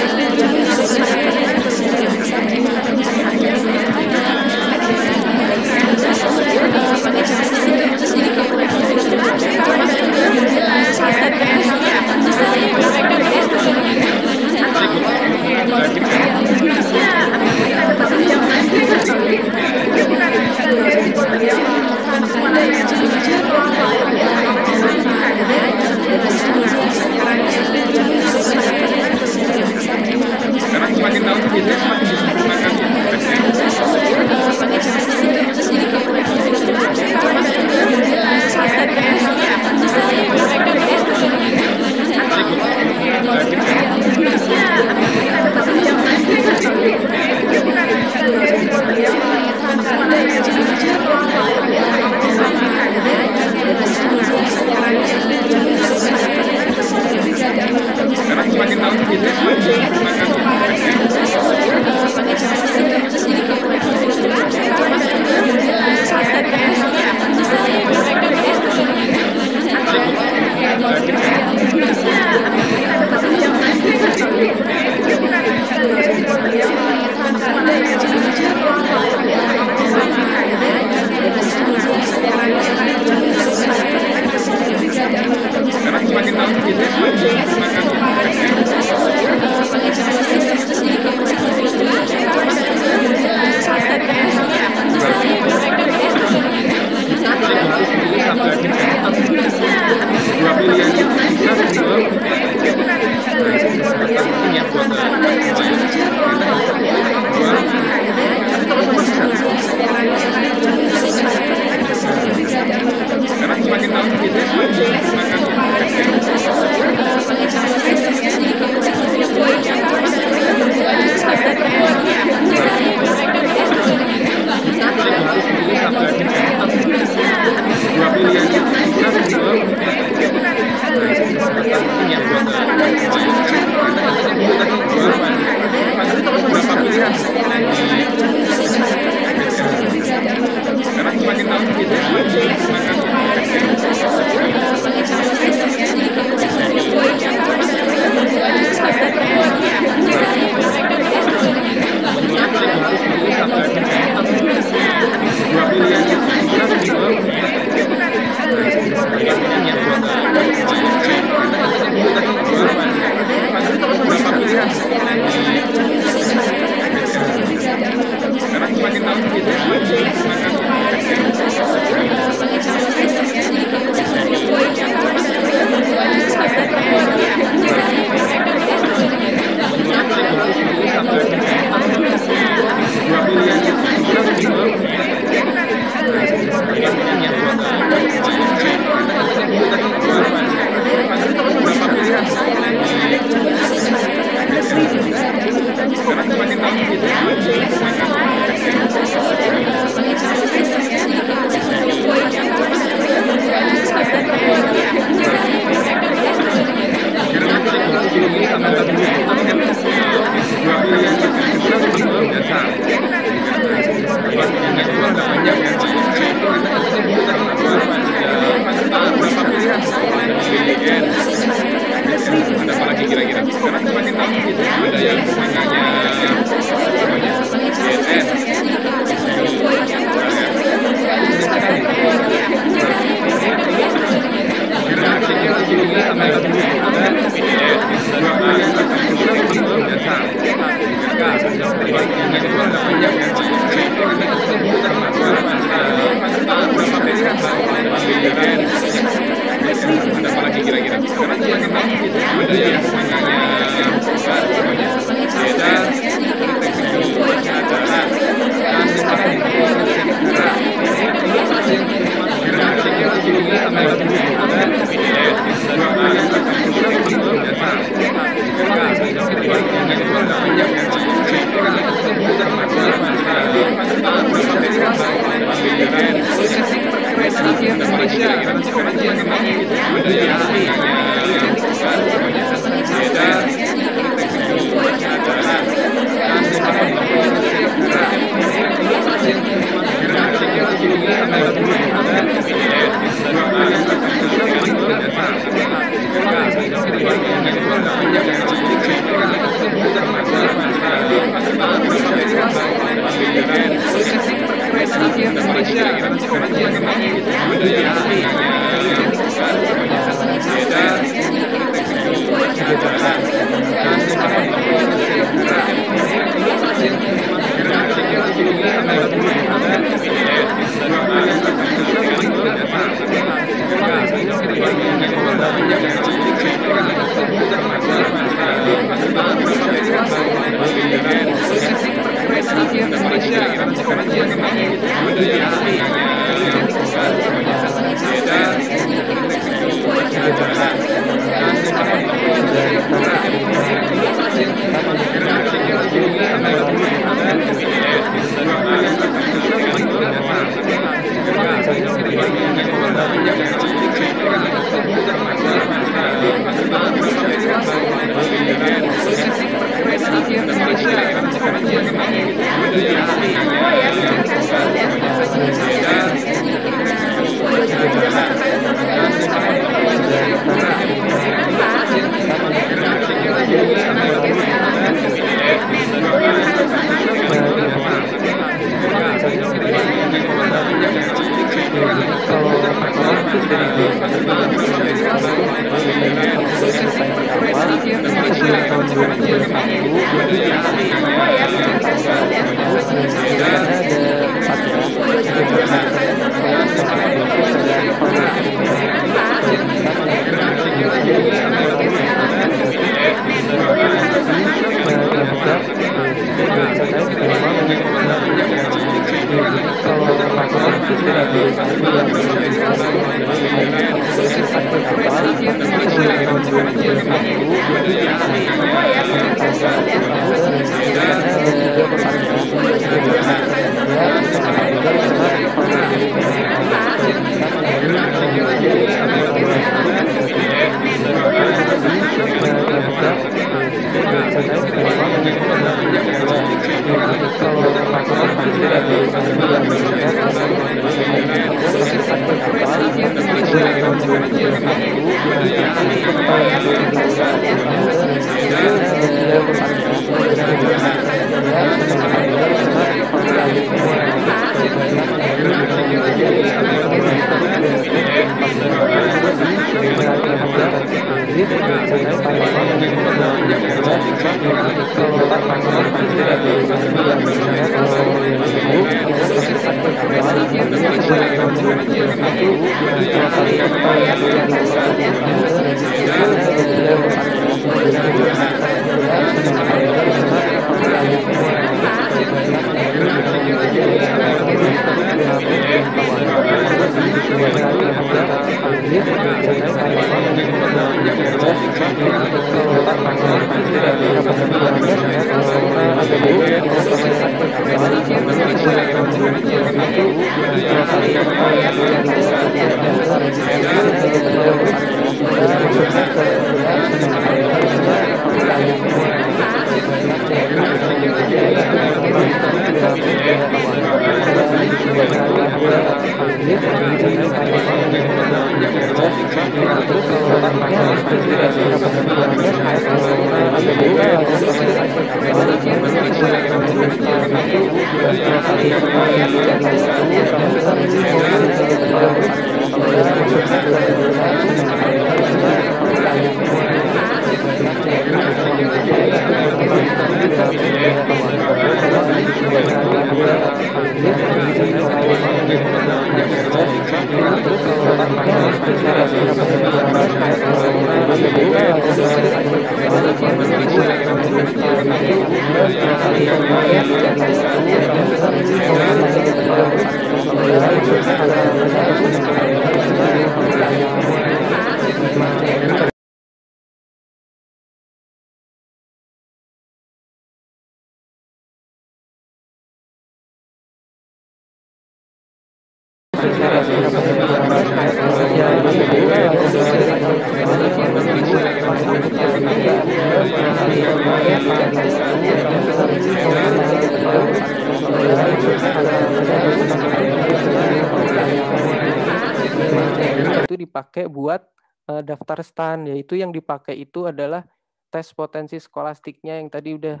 Itu dipakai buat daftar stan, yaitu yang dipakai itu adalah tes potensi skolastiknya yang tadi udah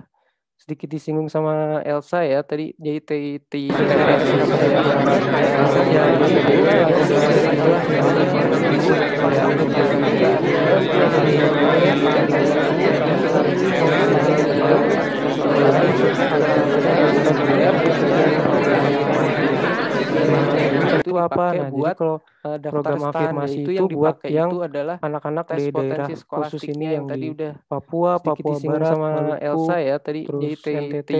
sedikit disinggung sama Elsa ya tadi, jadi TPS itu apa? Nah, buat kalau program afirmasi itu yang buat yang adalah anak-anak di daerah khusus ini yang tadi udah Papua Barat sama Elsa ya tadi, terus NTT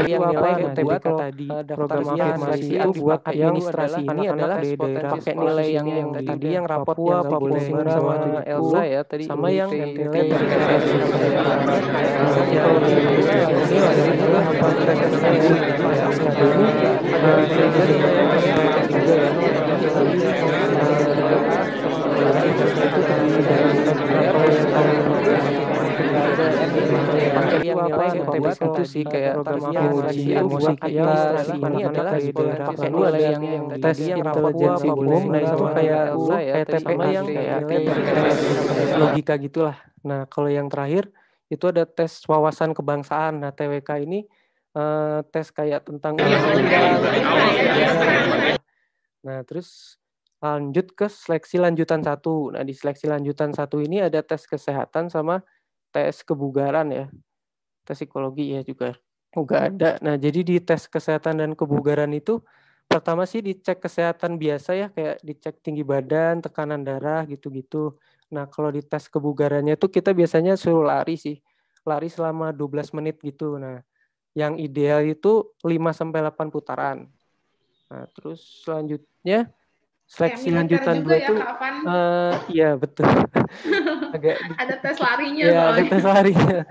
yang yang nilai UTBK tadi program afirmasi itu buat administrasi ini adalah pakai nilai yang tadi yang rapot yang boleh sama Elsa ya tadi sama yang nilai itu sih kayak program afirmasi emosi kita ini adalah pakai nilai yang tes intelijensi umum. Nah itu kayak TPA yang kayak logika gitulah. Nah kalau yang terakhir itu ada tes wawasan kebangsaan. Nah TWK ini tes kayak tentang nah terus lanjut ke seleksi lanjutan 1. Nah di seleksi lanjutan 1 ini ada tes kesehatan sama tes kebugaran ya, tes psikologi ya juga ada. Nah jadi di tes kesehatan dan kebugaran itu pertama sih dicek kesehatan biasa ya, kayak dicek tinggi badan, tekanan darah gitu-gitu. Nah kalau di tes kebugarannya tuh kita biasanya suruh lari sih, lari selama 12 menit gitu. Nah yang ideal itu 5-8 putaran. Nah terus selanjutnya seleksi lanjutan 2 itu iya betul. Ada tes larinya ya, ada tes larinya.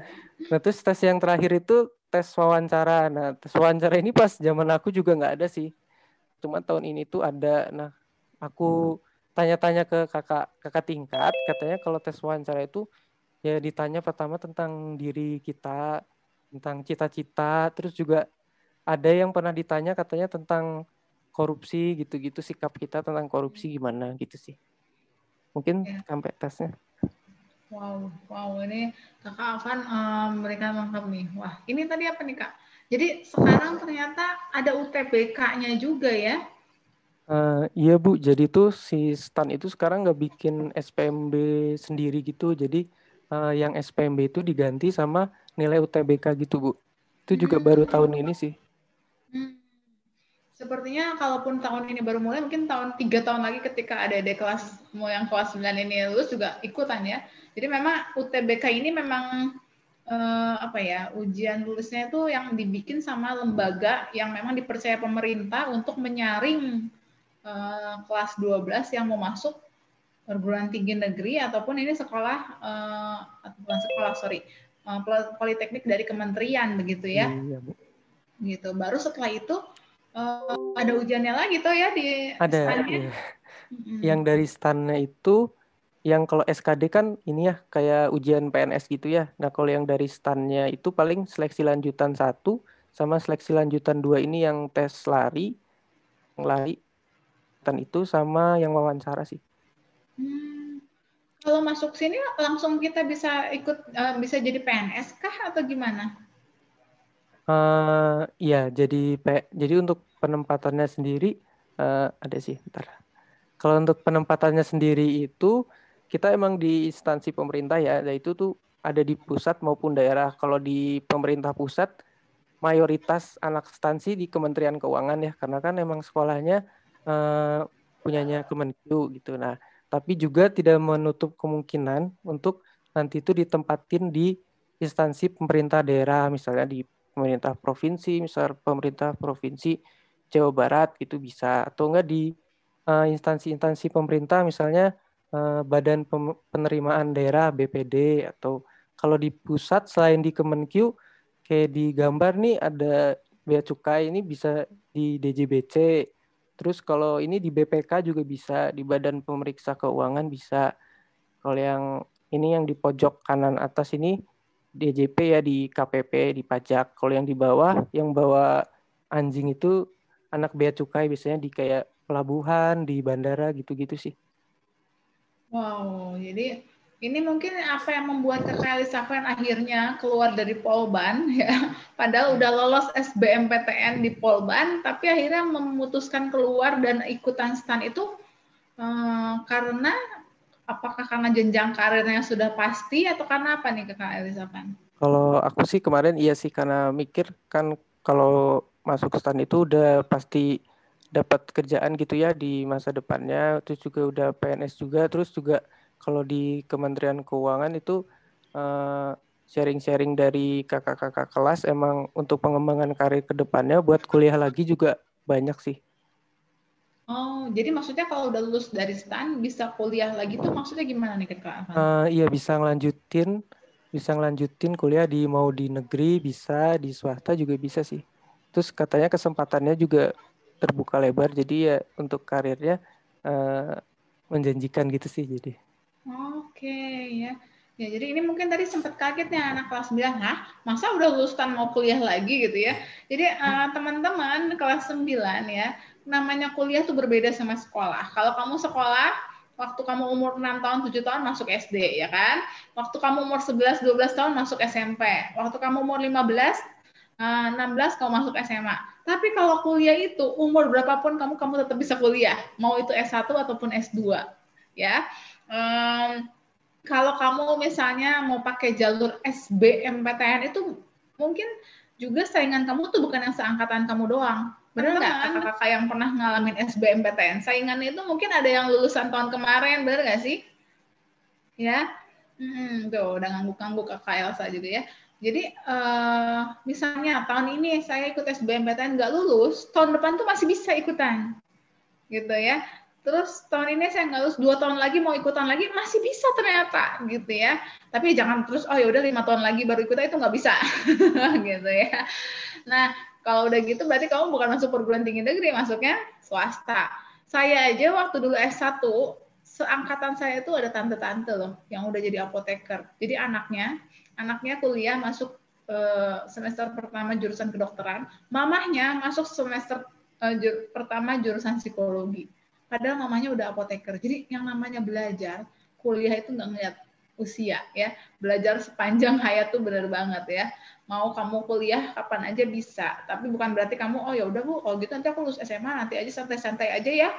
Nah terus tes yang terakhir itu tes wawancara. Nah tes wawancara ini pas zaman aku juga nggak ada sih, cuma tahun ini tuh ada. Nah aku tanya-tanya ke kakak tingkat, katanya kalau tes wawancara itu ya ditanya pertama tentang diri kita, tentang cita-cita, terus juga ada yang pernah ditanya katanya tentang korupsi gitu-gitu, sikap kita tentang korupsi gimana gitu sih. Mungkin sampai tesnya. Wow, ini Kakak Afan memberikan lengkap nih. Wah, ini tadi apa nih Kak? Jadi sekarang ternyata ada UTBK-nya juga ya? Iya Bu, jadi tuh si STAN itu sekarang nggak bikin SPMB sendiri gitu, jadi yang SPMB itu diganti sama nilai UTBK gitu Bu. Itu juga baru tahun ini sih. Sepertinya kalaupun tahun ini baru mulai, mungkin 3 tahun lagi ketika ada kelas mau yang kelas 9 ini lulus juga ikutan ya. Jadi memang UTBK ini memang ujian lulusnya itu yang dibikin sama lembaga yang memang dipercaya pemerintah untuk menyaring kelas 12 yang mau masuk perguruan tinggi negeri ataupun ini sekolah politeknik dari kementerian begitu ya. Iya, Bu. Gitu. Baru setelah itu ada ujiannya lagi tuh ya di STAN-nya. Iya. Yang dari STAN-nya itu yang kalau SKD kan ini ya kayak ujian PNS gitu ya. Nah kalau yang dari STAN-nya itu paling seleksi lanjutan 1 sama seleksi lanjutan 2 ini yang tes lari dan itu sama yang wawancara sih. Kalau masuk sini langsung kita bisa ikut bisa jadi PNS kah atau gimana? Iya, jadi untuk penempatannya sendiri ada sih, bentar. Kalau untuk penempatannya sendiri itu kita emang di instansi pemerintah ya, yaitu tuh ada di pusat maupun daerah. Kalau di pemerintah pusat mayoritas anak instansi di Kementerian Keuangan ya, karena kan emang sekolahnya punyanya Kemenkeu gitu. Nah, tapi juga tidak menutup kemungkinan untuk nanti itu ditempatin di instansi pemerintah daerah, misalnya di pemerintah provinsi, misal pemerintah provinsi Jawa Barat itu bisa, atau enggak di instansi-instansi pemerintah misalnya Badan Penerimaan Daerah BPD, atau kalau di pusat selain di Kemenkeu kayak di gambar nih ada Bea Cukai ini bisa di DJBC, terus kalau ini di BPK juga bisa, di Badan Pemeriksa Keuangan bisa. Kalau yang ini yang di pojok kanan atas ini DJP ya di KPP, di pajak. Kalau yang di bawah, yang bawa anjing itu anak bea cukai, biasanya di kayak pelabuhan, di bandara gitu-gitu sih. Wow, jadi ini mungkin apa yang membuat Kakak Elisafan akhirnya keluar dari Polban ya. Padahal udah lolos SBMPTN di Polban, tapi akhirnya memutuskan keluar dan ikutan STAN itu karena apakah karena jenjang karirnya sudah pasti atau karena apa nih Kakak Elisafan? Kalau aku sih kemarin iya sih, karena mikir kan kalau masuk STAN itu udah pasti dapat kerjaan gitu ya di masa depannya, terus juga udah PNS juga, terus juga kalau di Kementerian Keuangan itu sharing-sharing dari kakak-kakak kelas emang untuk pengembangan karir ke depannya buat kuliah lagi juga banyak sih. Oh, jadi maksudnya kalau udah lulus dari STAN bisa kuliah lagi tuh maksudnya gimana nih Kak? Iya bisa ngelanjutin kuliah mau di negeri bisa, di swasta juga bisa sih. Terus katanya kesempatannya juga terbuka lebar, jadi ya untuk karirnya menjanjikan gitu sih jadi. Oke, ya. Ya, jadi ini mungkin tadi sempat kaget nih anak kelas 9, hah? Masa udah lulus STAN mau kuliah lagi gitu ya. Jadi teman-teman kelas 9 ya, namanya kuliah tuh berbeda sama sekolah. Kalau kamu sekolah, waktu kamu umur 6 tahun, 7 tahun masuk SD, ya kan? Waktu kamu umur 11, 12 tahun masuk SMP. Waktu kamu umur 15, 16 kamu masuk SMA. Tapi kalau kuliah itu, umur berapapun kamu tetap bisa kuliah. Mau itu S1 ataupun S2. Ya. Kalau kamu misalnya mau pakai jalur SBMPTN itu mungkin juga saingan kamu tuh bukan yang seangkatan kamu doang. Benar nggak kakak-kakak yang pernah ngalamin SBMPTN? Saingannya itu mungkin ada yang lulusan tahun kemarin, benar nggak sih? Ya, tuh udah ngangguk-ngangguk kakak Elsa juga ya. Jadi misalnya tahun ini saya ikut SBMPTN nggak lulus, tahun depan tuh masih bisa ikutan, gitu ya. Terus tahun ini saya nggak lulus, 2 tahun lagi mau ikutan lagi, masih bisa ternyata, gitu ya. Tapi jangan terus, oh ya udah 5 tahun lagi baru ikutan, itu nggak bisa, gitu ya. Nah, kalau udah gitu berarti kamu bukan masuk perguruan tinggi negeri, masuknya swasta. Saya aja waktu dulu S1, seangkatan saya itu ada tante-tante loh, yang udah jadi apoteker. Jadi anaknya kuliah masuk semester pertama jurusan kedokteran, mamahnya masuk semester pertama jurusan psikologi. Padahal mamanya udah apoteker. Jadi yang namanya belajar, kuliah itu nggak ngeliat usia ya. Belajar sepanjang hayat tuh bener banget ya. Mau kamu kuliah kapan aja bisa. Tapi bukan berarti kamu, oh ya udah Bu, kalau gitu nanti aku lulus SMA, nanti aja santai-santai aja ya.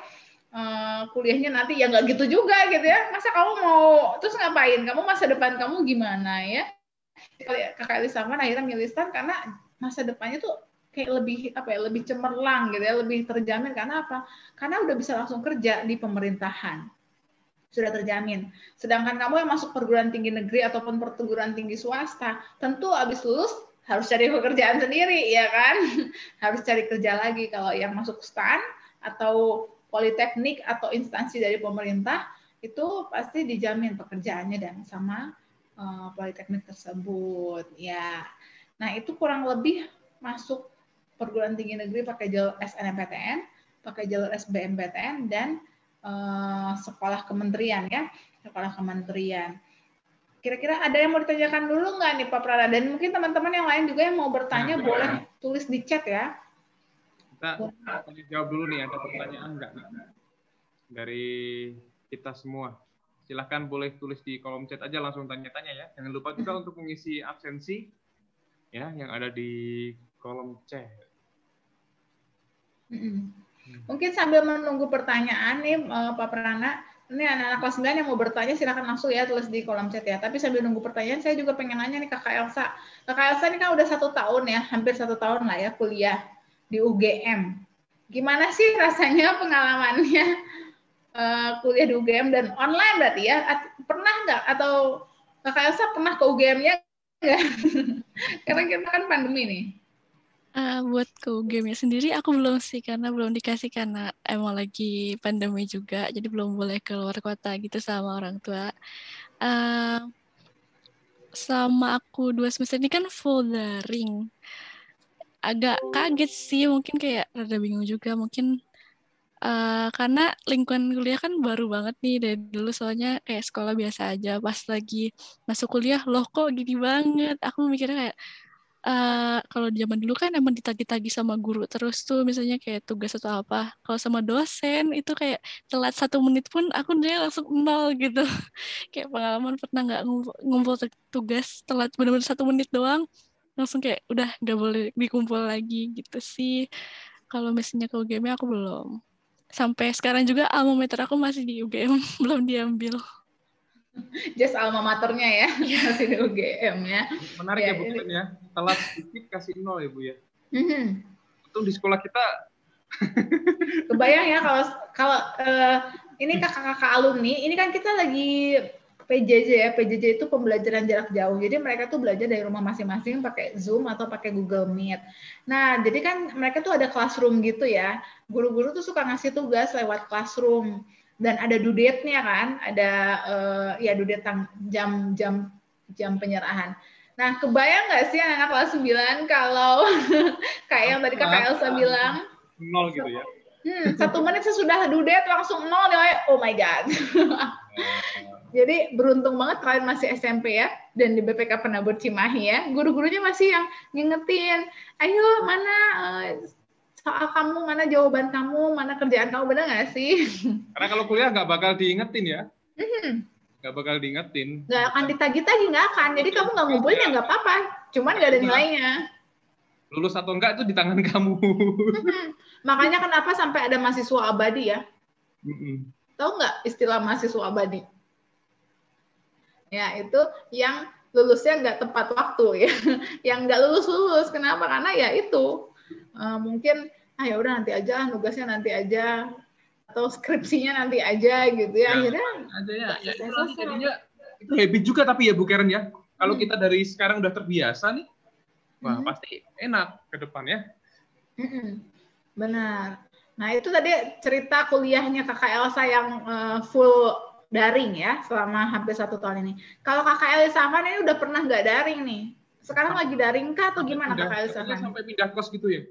Kuliahnya nanti ya nggak gitu juga gitu ya. Masa kamu mau terus ngapain? Kamu masa depan kamu gimana ya? Kakak Elisafan akhirnya milih STAN karena masa depannya tuh kayak lebih cemerlang gitu ya, lebih terjamin. Karena apa? Karena udah bisa langsung kerja di pemerintahan, sudah terjamin. Sedangkan kamu yang masuk perguruan tinggi negeri ataupun perguruan tinggi swasta, tentu habis lulus harus cari pekerjaan sendiri, ya kan? Harus cari kerja lagi. Kalau yang masuk STAN atau politeknik atau instansi dari pemerintah itu pasti dijamin pekerjaannya dan sama politeknik tersebut, ya. Nah itu kurang lebih masuk perguruan tinggi negeri pakai jalur SNMPTN, pakai jalur SBMPTN, dan sekolah kementerian ya, sekolah kementerian. Kira-kira ada yang mau ditanyakan dulu nggak nih Pak Prada? Dan mungkin teman-teman yang lain juga yang mau bertanya boleh tulis di chat ya. Kita jawab dulu nih, ada pertanyaan nggak dari kita semua? Silahkan boleh tulis di kolom chat aja, langsung tanya-tanya ya. Jangan lupa juga untuk mengisi absensi ya yang ada di kolom chat. Mungkin sambil menunggu pertanyaan nih Pak Prana, ini anak-anak kelas 9 yang mau bertanya silakan langsung ya tulis di kolom chat ya. Tapi sambil nunggu pertanyaan saya juga pengen nanya nih Kakak Elsa. Kakak Elsa ini kan udah 1 tahun ya, hampir 1 tahun lah ya kuliah di UGM. Gimana sih rasanya pengalamannya kuliah di UGM dan online berarti ya? Pernah nggak? Atau Kakak Elsa pernah ke UGM-nya nggak? Karena kita kan pandemi nih. Buat ke UGM-nya sendiri aku belum sih, karena belum dikasih, karena emang lagi pandemi juga, jadi belum boleh keluar kota gitu sama orang tua. Sama aku 2 semester ini kan full daring. Agak kaget sih, mungkin kayak rada bingung juga, mungkin Karena lingkungan kuliah kan baru banget nih dari dulu, soalnya kayak sekolah biasa aja. Pas lagi masuk kuliah, loh kok gini banget. Aku mikirnya kayak, kalau zaman dulu kan emang ditagi-tagi sama guru terus tuh, misalnya kayak tugas atau apa. Kalau sama dosen itu kayak telat 1 menit pun aku dia langsung 0 gitu. Kayak pengalaman pernah nggak ngumpul tugas telat bener-bener 1 menit doang, langsung kayak udah nggak boleh dikumpul lagi gitu sih. Kalau misalnya ke UGM aku belum. Sampai sekarang juga alma mater aku masih di UGM, belum diambil. Just alma maternya ya, masih di UGM ya. Menarik ya Bu Karen ya, telat sedikit kasih 0 ya Bu ya. Untung di sekolah kita. Kebayang ya kalau ini kakak-kakak alumni, ini kan kita lagi PJJ ya. PJJ itu pembelajaran jarak jauh. Jadi mereka tuh belajar dari rumah masing-masing pakai Zoom atau pakai Google Meet. Nah, jadi kan mereka tuh ada classroom gitu ya. Guru-guru tuh suka ngasih tugas lewat classroom dan ada due date-nya kan, ada ya due date jam penyerahan. Nah, kebayang nggak sih anak kelas 9 kalau kayak yang tadi Kak Elsa bilang 0 gitu ya. 1 menit sesudah due date langsung 0 ya. Oh my god. Jadi beruntung banget kalian masih SMP ya, dan di BPK Penabur Cimahi ya, guru-gurunya masih yang ngingetin, ayo mana soal kamu, mana jawaban kamu, mana kerjaan kamu, benar nggak sih? Karena kalau kuliah nggak bakal diingetin ya. Nggak bakal diingetin. Nggak akan ditagi-tagi, nggak akan. Jadi kamu nggak ngumpulin ya nggak apa-apa, cuman nggak ada nilainya. Lulus atau enggak itu di tangan kamu. Makanya kenapa sampai ada mahasiswa abadi ya? Tahu nggak istilah mahasiswa abadi? Ya, itu yang lulusnya nggak tepat waktu ya, yang nggak lulus. Kenapa? Karena ya itu mungkin ya udah nanti aja, nugasnya nanti aja, atau skripsinya nanti aja gitu ya. Akhirnya ada ya itu jadinya itu habit juga tapi ya Bu Karen ya. Kalau kita dari sekarang udah terbiasa nih, wah pasti enak ke depan ya. Benar. Nah itu tadi cerita kuliahnya Kakak Elsa yang full daring ya selama hampir 1 tahun ini. Kalau Kakak Elsa kan ini udah pernah nggak daring nih? Sekarang lagi daring kah atau gimana Kakak Elsa kan? Sampai pindah kos gitu ya?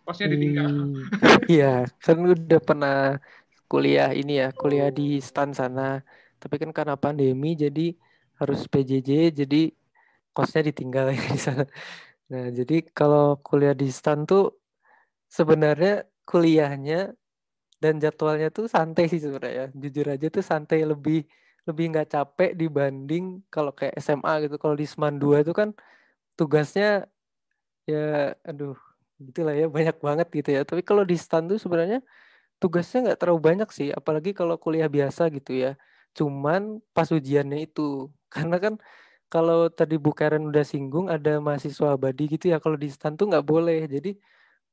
Kosnya ditinggal. Iya, kan udah pernah kuliah ini ya, kuliah di STAN sana. Tapi kan karena pandemi jadi harus PJJ, jadi kosnya ditinggal di sana. Nah, jadi kalau kuliah di STAN tuh sebenarnya kuliahnya dan jadwalnya tuh santai sih sebenarnya. Jujur aja tuh santai, lebih nggak capek dibanding kalau kayak SMA gitu. Kalau di SMAN 2 itu kan tugasnya ya aduh gitulah ya, banyak banget gitu ya. Tapi kalau di STAN tuh sebenarnya tugasnya nggak terlalu banyak sih, apalagi kalau kuliah biasa gitu ya. Cuman pas ujiannya itu, karena kan kalau tadi Bu Karen udah singgung ada mahasiswa abadi gitu ya, kalau di STAN tuh nggak boleh. Jadi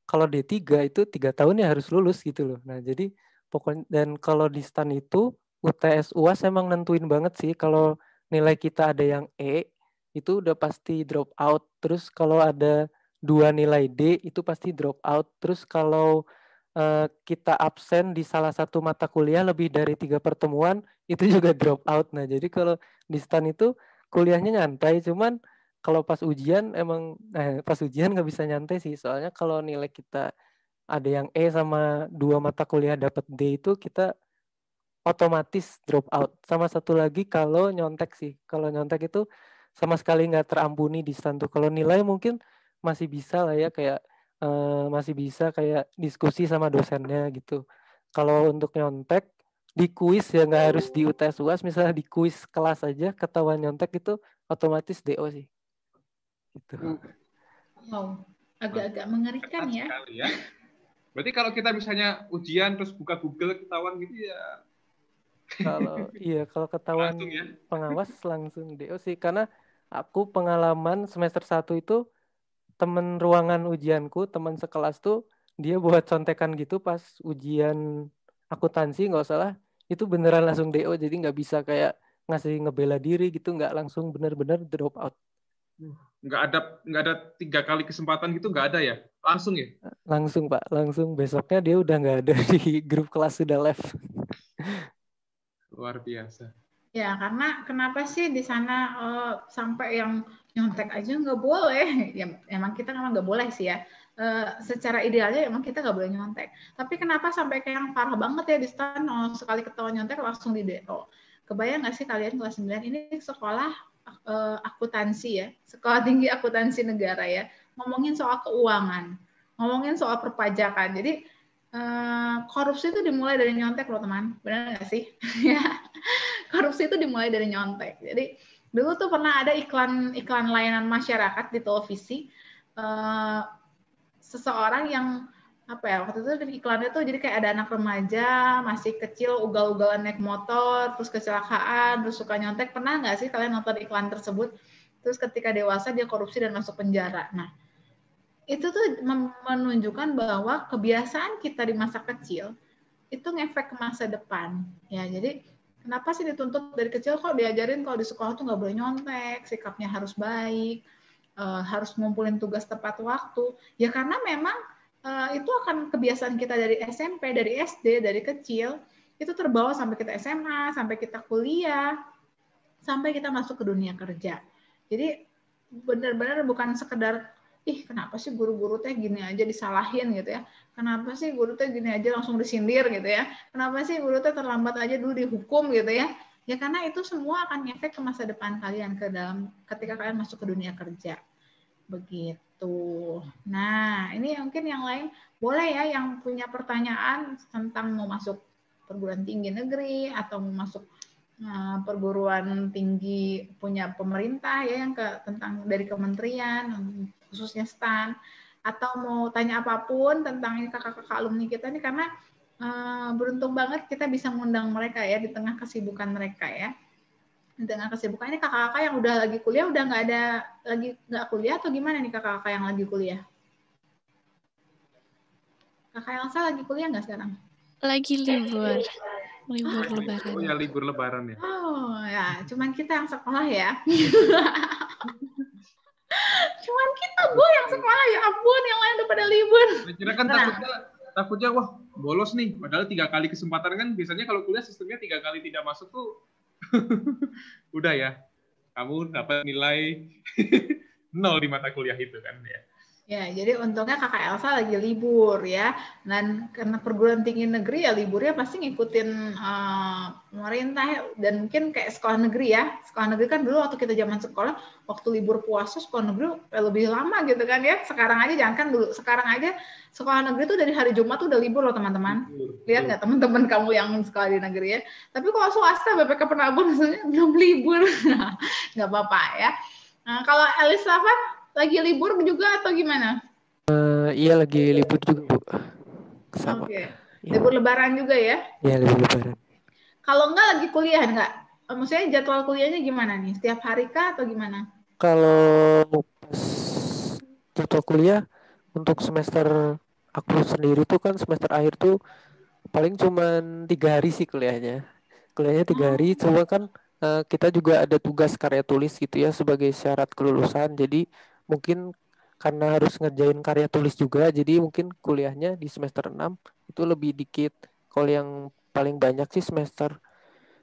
kalau D3 itu 3 tahun ya harus lulus gitu loh. Nah jadi pokoknya, dan kalau di STAN itu UTS UAS emang nentuin banget sih. Kalau nilai kita ada yang E itu udah pasti drop out. Terus kalau ada 2 nilai D itu pasti drop out. Terus kalau kita absen di salah satu mata kuliah lebih dari 3 pertemuan itu juga drop out. Nah jadi kalau di STAN itu kuliahnya nyantai, cuman kalau pas ujian emang pas ujian nggak bisa nyantai sih, soalnya kalau nilai kita ada yang E sama 2 mata kuliah dapat D itu kita otomatis drop out. Sama satu lagi kalau nyontek sih, kalau nyontek itu sama sekali nggak terampuni di STAN tuh. Kalau nilai mungkin masih bisa lah ya, kayak masih bisa kayak diskusi sama dosennya gitu. Kalau untuk nyontek di kuis ya nggak harus di UTS UAS, misalnya di kuis kelas aja ketahuan nyontek itu otomatis DO sih. Gitu. Wow, agak-agak mengerikan ya. Sekali ya. Berarti kalau kita misalnya ujian terus buka Google ketahuan gitu ya. Kalau ketahuan langsung ya? Pengawas langsung DO sih, karena aku pengalaman semester 1 itu temen ruangan ujianku, teman sekelas tuh dia buat contekan gitu pas ujian akuntansi nggak salah, itu beneran langsung DO, jadi nggak bisa kayak ngasih ngebela diri gitu, nggak langsung bener-bener drop out. Nggak ada 3 kali kesempatan gitu, nggak ada ya? Langsung ya? Langsung Pak, langsung besoknya dia udah nggak ada di grup kelas, sudah left. Luar biasa. Ya, karena kenapa sih di sana sampai yang nyontek aja nggak boleh? Ya, emang kita memang nggak boleh sih ya. secara idealnya emang kita nggak boleh nyontek. Tapi kenapa sampai kayak yang parah banget ya di stan, sekali ketahuan nyontek langsung di DO. Kebayang nggak sih kalian kelas 9 ini sekolah akuntansi ya, sekolah tinggi akuntansi negara ya, ngomongin soal keuangan, ngomongin soal perpajakan. Jadi korupsi itu dimulai dari nyontek loh teman, benar nggak sih? Korupsi itu dimulai dari nyontek. Jadi dulu tuh pernah ada iklan layanan masyarakat di televisi. Seseorang yang waktu itu di iklannya tuh jadi kayak ada anak remaja masih kecil ugal-ugalan naik motor terus kecelakaan terus suka nyontek. Pernah nggak sih kalian nonton iklan tersebut? Terus ketika dewasa dia korupsi dan masuk penjara. Nah itu tuh menunjukkan bahwa kebiasaan kita di masa kecil itu ngefek ke masa depan ya. Jadi kenapa sih dituntut dari kecil kok diajarin kalau di sekolah tuh nggak boleh nyontek, sikapnya harus baik, harus ngumpulin tugas tepat waktu. Ya karena memang itu akan kebiasaan kita dari SMP, dari SD, dari kecil, itu terbawa sampai kita SMA, sampai kita kuliah, sampai kita masuk ke dunia kerja. Jadi benar-benar bukan sekedar, kenapa sih guru-guru teh gini aja disalahin gitu ya. Kenapa sih guru teh gini aja langsung disindir gitu ya. Kenapa sih guru teh terlambat aja dulu dihukum gitu ya. Ya karena itu semua akan ngefek ke masa depan kalian ketika kalian masuk ke dunia kerja. Begitu. Nah, ini mungkin yang lain boleh ya yang punya pertanyaan tentang mau masuk perguruan tinggi negeri atau mau masuk perguruan tinggi punya pemerintah ya yang tentang dari kementerian khususnya STAN, atau mau tanya apapun tentang ini kakak-kakak alumni kita ini karena beruntung banget kita bisa ngundang mereka ya di tengah kesibukan mereka ya. Dengan kesibukan ini kakak-kakak yang udah lagi kuliah udah nggak kuliah atau gimana nih kakak-kakak yang lagi kuliah? Kakak Elsa lagi kuliah nggak sekarang? Lagi libur lebaran. Oh ya libur lebaran ya. Oh ya, cuman kita yang sekolah ya. Cuman kita yang sekolah ya ampun, yang lain udah pada libur. Kira kan takutnya wah bolos nih. Padahal 3 kali kesempatan kan biasanya kalau kuliah sistemnya 3 kali tidak masuk tuh. Udah ya, kamu dapat nilai 0 di mata kuliah itu kan ya. Ya, jadi untungnya kakak Elsa lagi libur ya, dan karena perguruan tinggi negeri ya liburnya pasti ngikutin pemerintah ya. Dan mungkin kayak sekolah negeri ya, sekolah negeri kan dulu waktu kita zaman sekolah, waktu libur puasa sekolah negeri lebih lama gitu kan ya. Sekarang aja jangan kan dulu, sekarang aja sekolah negeri tuh dari hari Jumat tuh udah libur loh teman-teman. Lihat nggak teman-teman kamu yang sekolah di negeri ya. Tapi kalau swasta BPK Penabur misalnya belum libur, nggak apa-apa ya. Nah, kalau Elisafan lagi libur juga atau gimana? Iya lagi libur juga Bu. Sama. Oke. Libur lebaran juga ya? Iya libur lebaran. Kalau enggak lagi kuliah enggak? Maksudnya jadwal kuliahnya gimana nih? Setiap hari kah atau gimana? Kalau pas jadwal kuliah untuk semester aku sendiri tuh kan semester akhir tuh paling cuman 3 hari sih kuliahnya. Kuliahnya 3 hari, cuma kan kita juga ada tugas karya tulis gitu ya sebagai syarat kelulusan. Jadi mungkin karena harus ngerjain karya tulis juga, jadi mungkin kuliahnya di semester 6 itu lebih dikit. Kalau yang paling banyak sih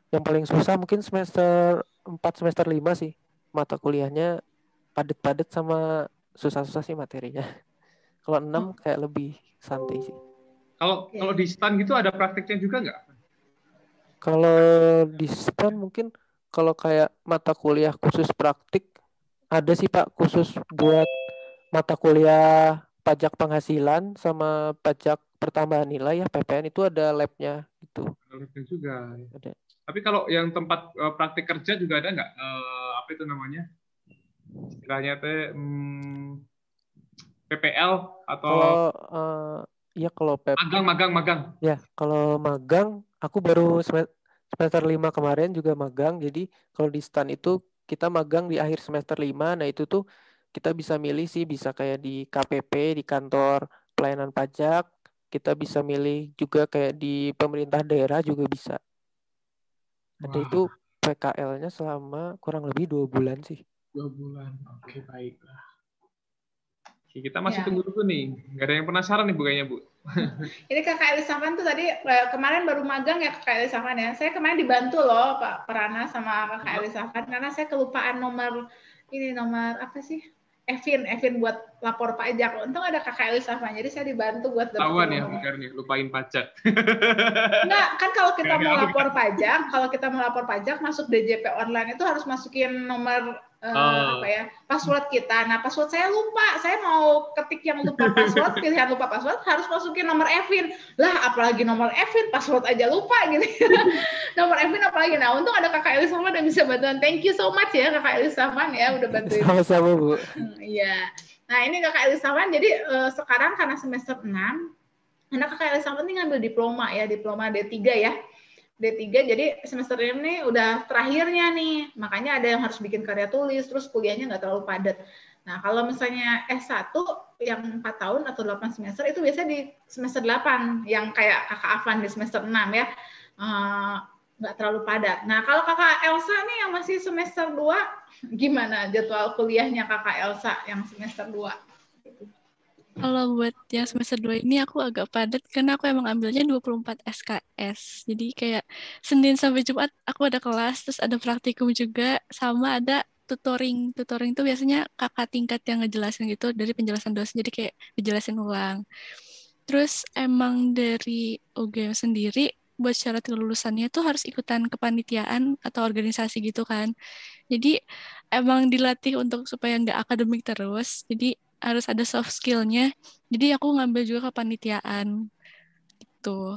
yang paling susah mungkin semester 4, semester 5 sih. Mata kuliahnya padet-padet sama susah-susah sih materinya. Kalau 6 kayak lebih santai sih. Kalau di STAN gitu ada prakteknya juga nggak? Kalau di STAN mungkin kalau kayak mata kuliah khusus praktik ada sih Pak, khusus buat mata kuliah pajak penghasilan sama pajak pertambahan nilai ya PPN itu ada labnya gitu. Labnya juga. Ada. Tapi kalau yang tempat praktik kerja juga ada nggak? Apa itu namanya? Istilahnya teh PPL atau? Iya kalau magang. Ya kalau magang aku baru semester 5 kemarin juga magang. Jadi kalau di STAN itu kita magang di akhir semester 5. Nah itu tuh kita bisa milih sih, bisa kayak di KPP, di kantor pelayanan pajak. Kita bisa milih juga kayak di pemerintah daerah juga bisa. Ada itu PKL-nya selama kurang lebih 2 bulan sih. 2 bulan, oke baiklah. Kita masih tunggu-tunggu nih. Nggak ada yang penasaran nih Bu kayaknya Bu. Ini Kakak Elisafan tuh tadi kemarin baru magang ya Kakak Elisafan ya. Saya kemarin dibantu loh Pak Prana sama Kakak Elisafan karena saya kelupaan nomor apa sih? Evin buat lapor pajak. Untung ada kakak Elisafan, jadi saya dibantu buat dapat Tawan ya, nomor. bukan lupain pajak. Enggak, kan kalau kita mau lapor pajak, masuk DJP online itu harus masukin nomor password kita. Nah, password saya lupa. Saya mau ketik yang lupa password, pilihan lupa password, harus masukin nomor Evin. Lah, apalagi nomor Evin, password aja lupa gitu. Nomor Evin apalagi. Nah, untung ada kakak Elisafan yang bisa bantuan. Thank you so much ya kakak Elisafan ya udah bantuin. Sama-sama, Bu. Iya. Nah, ini kakak Elisafan. Jadi sekarang karena semester 6, anak kakak Elisafan ini ngambil diploma D3 ya. D3, jadi semester ini udah terakhirnya nih. Makanya ada yang harus bikin karya tulis, terus kuliahnya nggak terlalu padat. Nah, kalau misalnya S1 yang 4 tahun atau 8 semester, itu biasanya di semester 8, yang kayak kakak Afan di semester 6 ya. Nggak terlalu padat. Nah, kalau kakak Elsa nih yang masih semester 2, gimana jadwal kuliahnya kakak Elsa yang semester 2? Kalau buat yang semester 2 ini aku agak padat karena aku emang ambilnya 24 SKS. Jadi kayak Senin sampai Jumat aku ada kelas, terus ada praktikum juga, sama ada tutoring. Tutoring itu biasanya kakak tingkat yang ngejelasin gitu dari penjelasan dosen, jadi kayak dijelasin ulang. Terus emang dari UGM sendiri buat syarat kelulusannya tuh harus ikutan kepanitiaan atau organisasi gitu kan. Jadi emang dilatih untuk supaya nggak akademik terus. Jadi harus ada soft skill-nya. Jadi aku ngambil juga kepanitiaan gitu.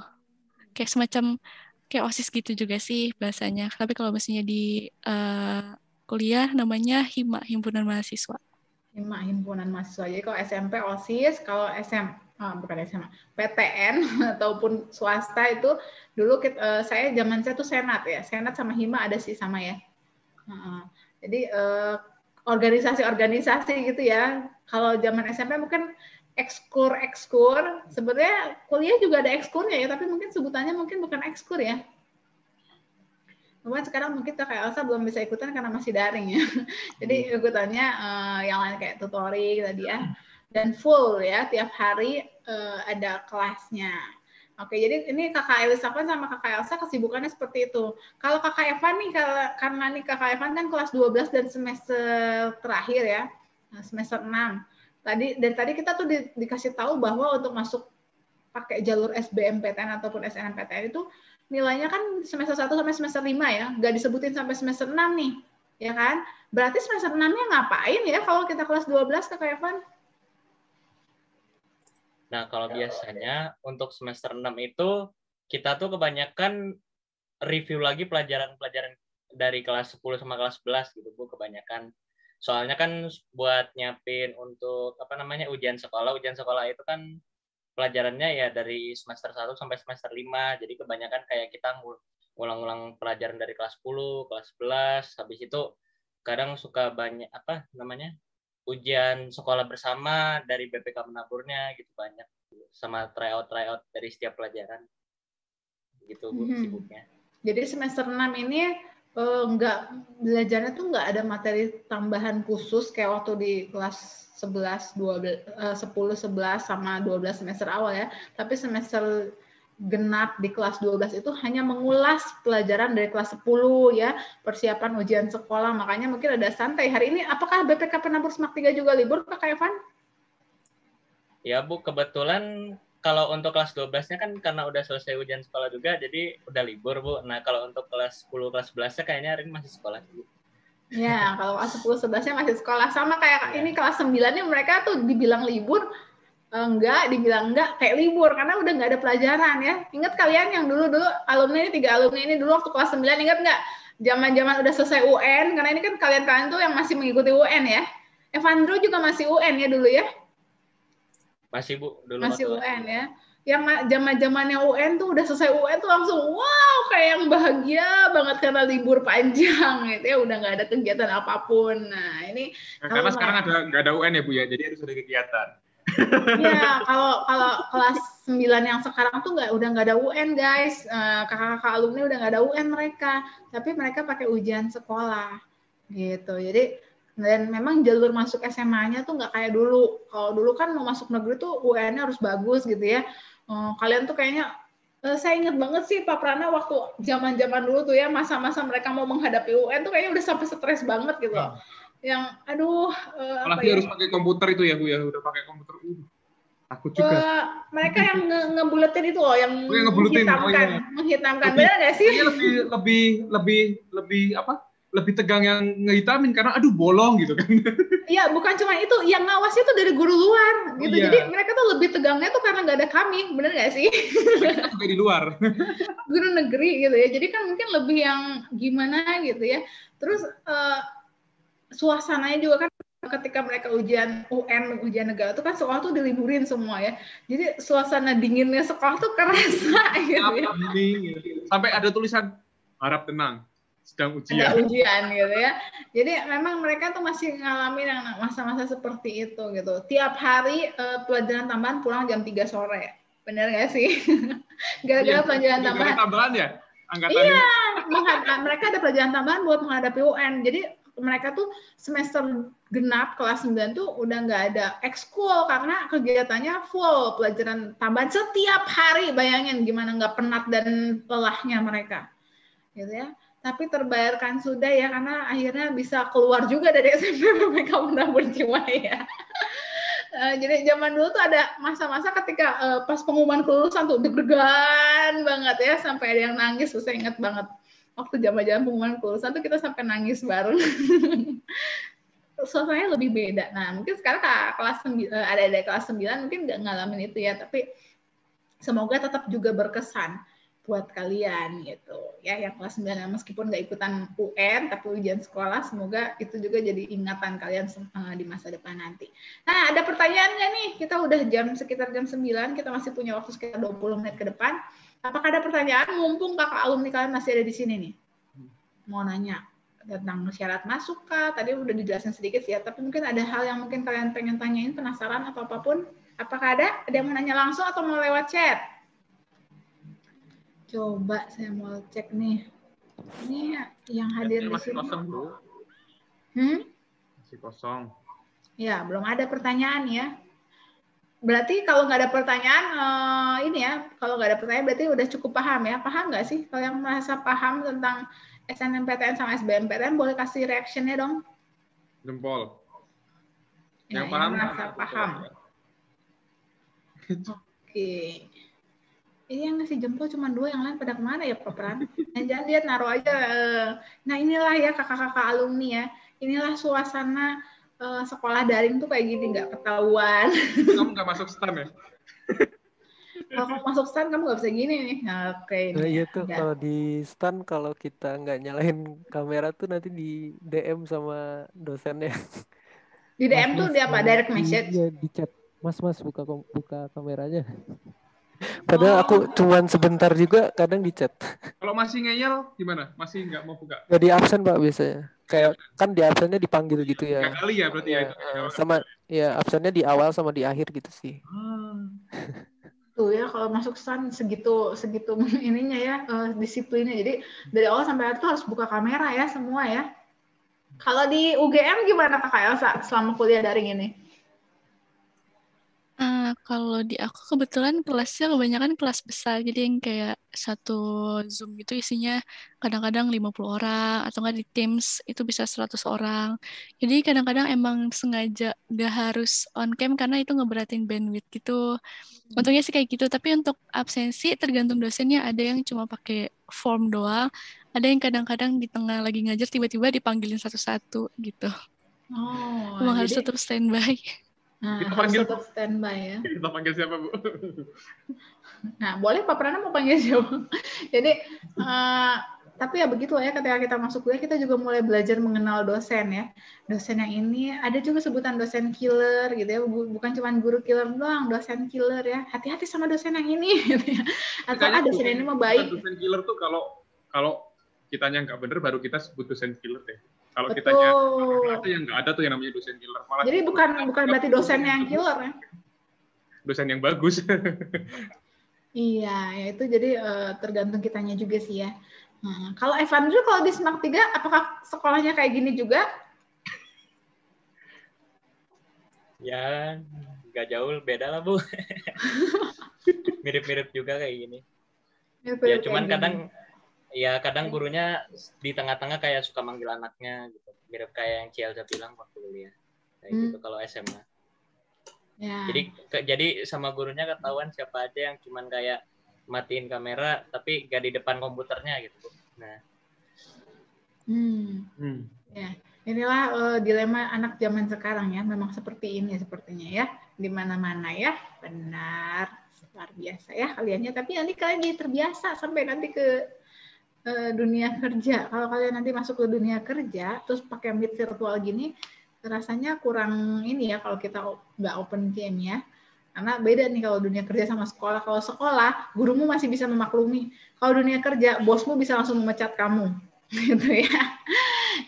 Kayak semacam kayak OSIS gitu juga sih bahasanya. Tapi kalau misalnya di kuliah namanya HIMA, Himpunan Mahasiswa. HIMA, Himpunan Mahasiswa. Jadi kalau SMP OSIS, kalau PTN ataupun swasta itu dulu saya tuh Senat ya. Senat sama HIMA ada sih sama ya. Jadi organisasi-organisasi gitu ya. Kalau zaman SMP mungkin ekskur. Sebenarnya kuliah juga ada ekskurnya ya, tapi mungkin sebutannya mungkin bukan ekskur ya. Kemudian sekarang mungkin kakak Elsa belum bisa ikutan karena masih daring ya. Jadi ikutannya yang lain kayak tutoring tadi ya. Dan full ya, tiap hari ada kelasnya. Oke, jadi ini kakak Elisafan sama kakak Elsa kesibukannya seperti itu. Kalau kakak Evan nih, karena nih kakak Evan kan kelas 12 dan semester terakhir ya, semester 6. Dari tadi kita tuh dikasih tahu bahwa untuk masuk pakai jalur SBMPTN ataupun SNMPTN itu nilainya kan semester 1 sampai semester 5 ya, nggak disebutin sampai semester 6 nih, ya kan? Berarti semester 6-nya ngapain ya kalau kita kelas 12, kakak Evan? Nah, kalau biasanya untuk semester 6 itu kita tuh kebanyakan review lagi pelajaran-pelajaran dari kelas 10 sama kelas 11 gitu, Bu, kebanyakan. Soalnya kan buat nyiapin untuk ujian sekolah itu kan pelajarannya ya dari semester 1 sampai semester 5. Jadi kebanyakan kayak kita ngulang-ngulang pelajaran dari kelas 10, kelas 11, habis itu kadang suka banyak ujian sekolah bersama dari BPK Menaburnya gitu banyak, sama tryout dari setiap pelajaran gitu Bu, sibuknya. Jadi semester 6 ini belajarnya tuh nggak ada materi tambahan khusus kayak waktu di kelas 10, 11 sama 12 semester awal ya, tapi semester genap di kelas 12 itu hanya mengulas pelajaran dari kelas 10 ya, persiapan ujian sekolah, makanya mungkin ada santai. Hari ini apakah BPK Penabur Semak 3 juga libur, Kak Evan? Ya Bu, kebetulan kalau untuk kelas 12-nya kan karena udah selesai ujian sekolah juga, jadi udah libur Bu. Nah kalau untuk kelas 10, kelas 11-nya kayaknya hari ini masih sekolah Bu. Ya, kalau kelas 10, 11-nya masih sekolah. Sama kayak ini kelas 9-nya mereka tuh dibilang libur, dibilang enggak, kayak libur karena udah nggak ada pelajaran ya. Ingat kalian yang dulu alumni ini 3 alumni ini dulu waktu kelas 9, ingat nggak? Zaman-zaman udah selesai UN, karena ini kan kalian tuh yang masih mengikuti UN ya. Evandro juga masih UN ya dulu ya? Masih Bu, dulu masih UN ya. Yang zaman-zamannya UN tuh udah selesai UN tuh langsung wow kayak yang bahagia banget karena libur panjang gitu ya, udah nggak ada kegiatan apapun. Nah ini karena sekarang nggak ada UN ya Bu ya, jadi harus ada kegiatan. Ya, kalau kelas 9 yang sekarang tuh udah nggak ada UN guys, kakak-kakak alumni udah nggak ada UN mereka, tapi mereka pakai ujian sekolah gitu. Jadi dan memang jalur masuk SMA-nya tuh nggak kayak dulu. Kalau dulu kan mau masuk negeri tuh UN-nya harus bagus gitu ya. Kalian tuh kayaknya saya ingat banget sih Pak Prana waktu zaman-zaman dulu tuh ya, masa-masa mereka mau menghadapi UN tuh kayaknya udah sampai stres banget gitu. yang aduh apalagi harus pakai komputer itu ya Bu ya, udah pakai komputer. Takut juga. Mereka yang ngebuletin itu loh, yang menghitamkan. Benar nggak sih? Lebih apa? Lebih tegang yang ngehitamin karena aduh bolong gitu kan. Iya, bukan cuma itu, yang ngawasnya tuh dari guru luar gitu. Jadi mereka tuh lebih tegangnya tuh karena nggak ada kami, bener nggak sih? Juga di luar. Guru negeri gitu ya. Jadi kan mungkin lebih yang gimana gitu ya. Terus suasananya juga kan ketika mereka ujian UN, ujian negara itu kan sekolah tuh diliburin semua ya. Jadi suasana dinginnya sekolah tuh kerasa gitu ya. Sampai ada tulisan harap tenang. Sedang ujian. Ada ujian gitu ya. Jadi memang mereka tuh masih ngalamin yang masa-masa seperti itu gitu. Tiap hari pelajaran tambahan pulang jam 3 sore. Bener nggak sih? Gara-gara pelajaran tambahan. Tambahan ya? Iya, mereka ada pelajaran tambahan buat menghadapi UN. Jadi mereka tuh semester genap kelas 9 tuh udah nggak ada ekskul karena kegiatannya full pelajaran tambahan setiap hari. Bayangin gimana nggak penat dan lelahnya mereka. Gitu ya. Tapi terbayarkan sudah ya, karena akhirnya bisa keluar juga dari SMP mereka udah berjiwa ya. Jadi zaman dulu tuh ada masa-masa ketika pas pengumuman kelulusan tuh deg-degan banget ya, sampai ada yang nangis. Saya ingat banget waktu zaman-zaman pengumuman kelulusan tuh kita sampai nangis bareng. Suasananya lebih beda. Nah mungkin sekarang kelas 9, ada kelas 9 mungkin nggak ngalamin itu ya, tapi semoga tetap juga berkesan buat kalian gitu ya, yang kelas 9 meskipun nggak ikutan UN tapi ujian sekolah, semoga itu juga jadi ingatan kalian di masa depan nanti. Nah ada pertanyaannya nih, kita udah sekitar jam 9, kita masih punya waktu sekitar 20 menit ke depan. Apakah ada pertanyaan, mumpung kakak alumni kalian masih ada di sini nih, mau nanya tentang syarat masuk kah? Tadi udah dijelasin sedikit ya, tapi mungkin ada hal yang mungkin kalian pengen tanyain, penasaran atau apapun. Apakah ada yang mau nanya langsung atau mau lewat chat? Coba saya mau cek nih. Ini yang hadir di sini. Kosong, Bu. Masih kosong. Ya, belum ada pertanyaan ya. Berarti kalau nggak ada pertanyaan, ini ya, kalau nggak ada pertanyaan berarti udah cukup paham ya. Paham nggak sih? Kalau yang merasa paham tentang SNMPTN sama SBMPTN, boleh kasih reaction-nya dong. Jempol. Ya, yang paham? Merasa paham. Oke. Ini yang ngasih jempol cuma 2, yang lain pada kemana ya Pak Pran? Nah, jangan lihat, naruh aja. Nah inilah ya kakak-kakak alumni ya. Inilah suasana sekolah daring tuh kayak gini, nggak ketahuan. Kamu nggak masuk STAN ya? Kalau kamu masuk STAN kamu nggak bisa gini nih. Oke. Nah iya tuh, kalau di STAN kalau kita nggak nyalain kamera tuh nanti di DM sama dosennya. Di DM tuh di apa? Direct message? Iya, di chat. Mas buka kameranya. Padahal aku cuman sebentar juga kadang di chat. Kalau masih ngeyel gimana? Masih nggak mau buka? Nggak di absen Pak biasanya. Kayak kan di absennya dipanggil gitu ya. 3 kali ya berarti ya itu. Sama ya absennya di awal sama di akhir gitu sih. Tuh ya kalau masuk STAN segitu ininya ya, disiplinnya. Jadi dari awal sampai akhir tuh harus buka kamera ya semua ya. Kalau di UGM gimana Kakak Elsa selama kuliah daring ini? Kalau di aku kebetulan kelasnya kebanyakan kelas besar, jadi yang kayak satu Zoom itu isinya kadang-kadang 50 orang, atau nggak di Teams itu bisa 100 orang. Jadi kadang-kadang emang sengaja nggak harus on cam karena itu ngeberatin bandwidth gitu. Untungnya sih kayak gitu, tapi untuk absensi tergantung dosennya, ada yang cuma pakai form doang, ada yang kadang-kadang di tengah lagi ngajar tiba-tiba dipanggilin satu-satu gitu. Emang harus tetap standby. Nah, kita panggil tetap standby ya. Kita panggil siapa, Bu? Nah, boleh Pak Prana mau panggil siapa? Jadi, tapi ya begitu ya, ketika kita masuk kuliah, kita juga mulai belajar mengenal dosen ya. Dosen yang ini, ada juga sebutan dosen killer gitu ya, bukan cuma guru killer doang, dosen killer ya. Hati-hati sama dosen yang ini. Gitu ya. Atau dosen ini mau baik. Dosen killer tuh kalau kitanya nggak bener, baru kita sebut dosen killer deh. Kalau kitanya ada yang nggak ada tuh yang namanya dosen killer. Malah jadi bukan berarti dosen yang killer ya? Dosen yang bagus. Iya, ya itu jadi tergantung kitanya juga sih ya. Kalau Evandro kalau di SMAK 3 apakah sekolahnya kayak gini juga? Ya, nggak jauh beda lah Bu. Mirip-mirip juga kayak gini. Ya cuman kadang ya kadang gurunya di tengah-tengah kayak suka manggil anaknya gitu, mirip kayak yang Cielza bilang waktu kuliah kayak gitu kalau SMA. Ya. Jadi sama gurunya ketahuan siapa aja yang cuman kayak matiin kamera tapi gak di depan komputernya gitu. Nah. Ya, inilah dilema anak zaman sekarang ya, memang seperti ini sepertinya ya, di mana-mana ya, benar, luar biasa ya kaliannya. Tapi nanti kalian jadi terbiasa sampai nanti ke dunia kerja. Kalau kalian nanti masuk ke dunia kerja, terus pakai meet virtual gini, rasanya kurang ini ya kalau kita nggak open game ya. Karena beda nih kalau dunia kerja sama sekolah. Kalau sekolah, gurumu masih bisa memaklumi. Kalau dunia kerja, bosmu bisa langsung memecat kamu. Gitu ya.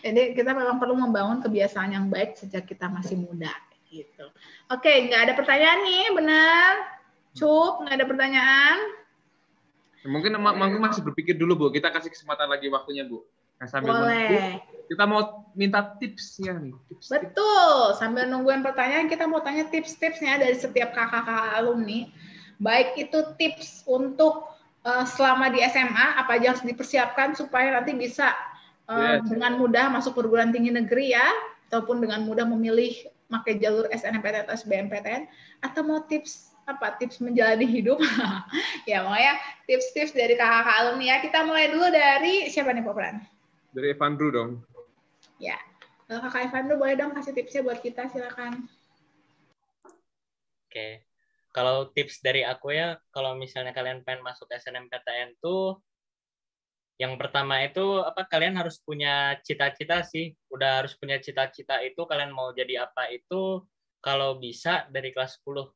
Jadi kita memang perlu membangun kebiasaan yang baik sejak kita masih muda. Gitu. Oke, nggak ada pertanyaan nih, benar? Cup, nggak ada pertanyaan? Mungkin Mangku masih berpikir dulu, Bu. Kita kasih kesempatan lagi waktunya, Bu. Nah, sambil boleh. Kita mau minta tipsnya nih. Betul. Sambil nungguin pertanyaan, kita mau tanya tips-tipsnya dari setiap kakak-kakak alumni. Baik itu tips untuk selama di SMA, apa aja harus dipersiapkan supaya nanti bisa dengan mudah masuk perguruan tinggi negeri ya, ataupun dengan mudah memilih pakai jalur SNMPTN atau SBMPTN, atau mau tips menjalani hidup. Ya, mau ya tips-tips dari kakak-kakak alumni ya. Kita mulai dulu dari siapa nih, Pak Pran? Dari Evandro dong. Ya, kakak Evandro boleh dong kasih tipsnya buat kita, silakan. Oke. Kalau tips dari aku ya, kalau misalnya kalian pengen masuk SNMPTN tuh, yang pertama itu kalian harus punya cita-cita sih. Udah harus punya cita-cita itu kalian mau jadi apa itu kalau bisa dari kelas 10.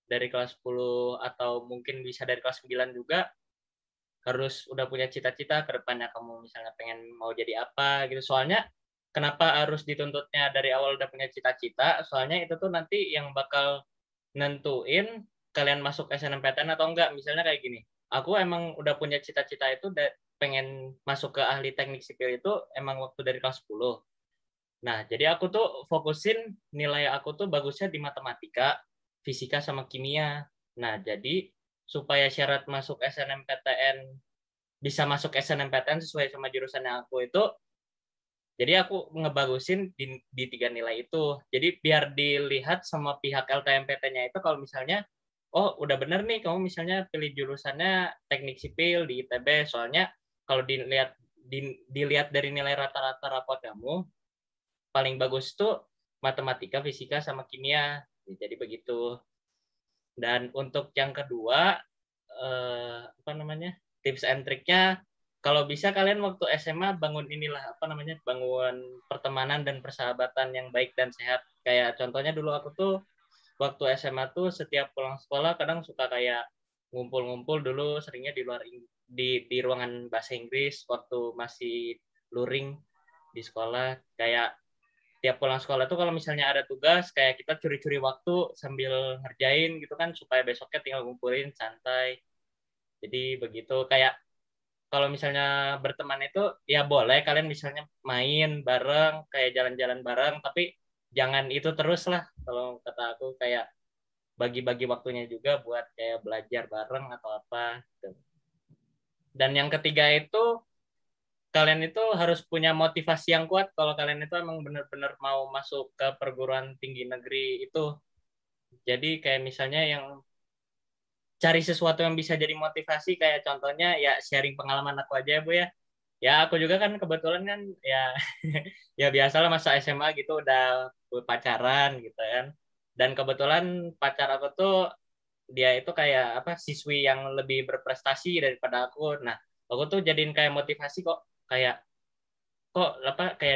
Dari kelas 10 atau mungkin bisa dari kelas 9 juga harus udah punya cita-cita ke depannya kamu misalnya pengen mau jadi apa gitu. Soalnya kenapa harus dituntutnya dari awal udah punya cita-cita? Soalnya itu tuh nanti yang bakal nentuin kalian masuk SNMPTN atau enggak. Misalnya kayak gini, aku emang udah punya cita-cita itu pengen masuk ke ahli teknik sipil itu emang waktu dari kelas 10. Nah, jadi aku tuh fokusin nilai aku tuh bagusnya di matematika, fisika, sama kimia. Nah, jadi supaya syarat masuk SNMPTN, bisa masuk SNMPTN sesuai sama jurusan yang aku itu, jadi aku ngebagusin di 3 nilai itu. Jadi biar dilihat sama pihak LTMPT-nya itu kalau misalnya, oh udah bener nih kamu misalnya pilih jurusannya teknik sipil di ITB, soalnya kalau dilihat dari nilai rata-rata rapot kamu, paling bagus tuh matematika, fisika, sama kimia. Jadi begitu. Dan untuk yang kedua, tips and triknya, kalau bisa kalian waktu SMA bangun bangun pertemanan dan persahabatan yang baik dan sehat. Kayak contohnya dulu aku tuh waktu SMA tuh setiap pulang sekolah kadang suka kayak ngumpul-ngumpul dulu, seringnya di ruangan bahasa Inggris waktu masih luring di sekolah. Kayak tiap pulang sekolah tuh kalau misalnya ada tugas kayak kita curi-curi waktu sambil ngerjain gitu kan supaya besoknya tinggal ngumpulin santai. Jadi begitu. Kayak kalau misalnya berteman itu ya boleh kalian misalnya main bareng, kayak jalan-jalan bareng, tapi jangan itu terus lah. Kalau kata aku kayak bagi-bagi waktunya juga buat kayak belajar bareng atau apa gitu. Dan yang ketiga itu kalian itu harus punya motivasi yang kuat kalau kalian itu emang benar-benar mau masuk ke perguruan tinggi negeri itu. Jadi kayak misalnya yang cari sesuatu yang bisa jadi motivasi, kayak contohnya ya sharing pengalaman aku aja ya Bu ya. Ya aku juga kan kebetulan kan ya ya biasalah masa SMA gitu udah pacaran gitu kan. Dan kebetulan pacar aku tuh dia itu kayak siswi yang lebih berprestasi daripada aku. Nah, aku tuh jadiin kayak motivasi kayak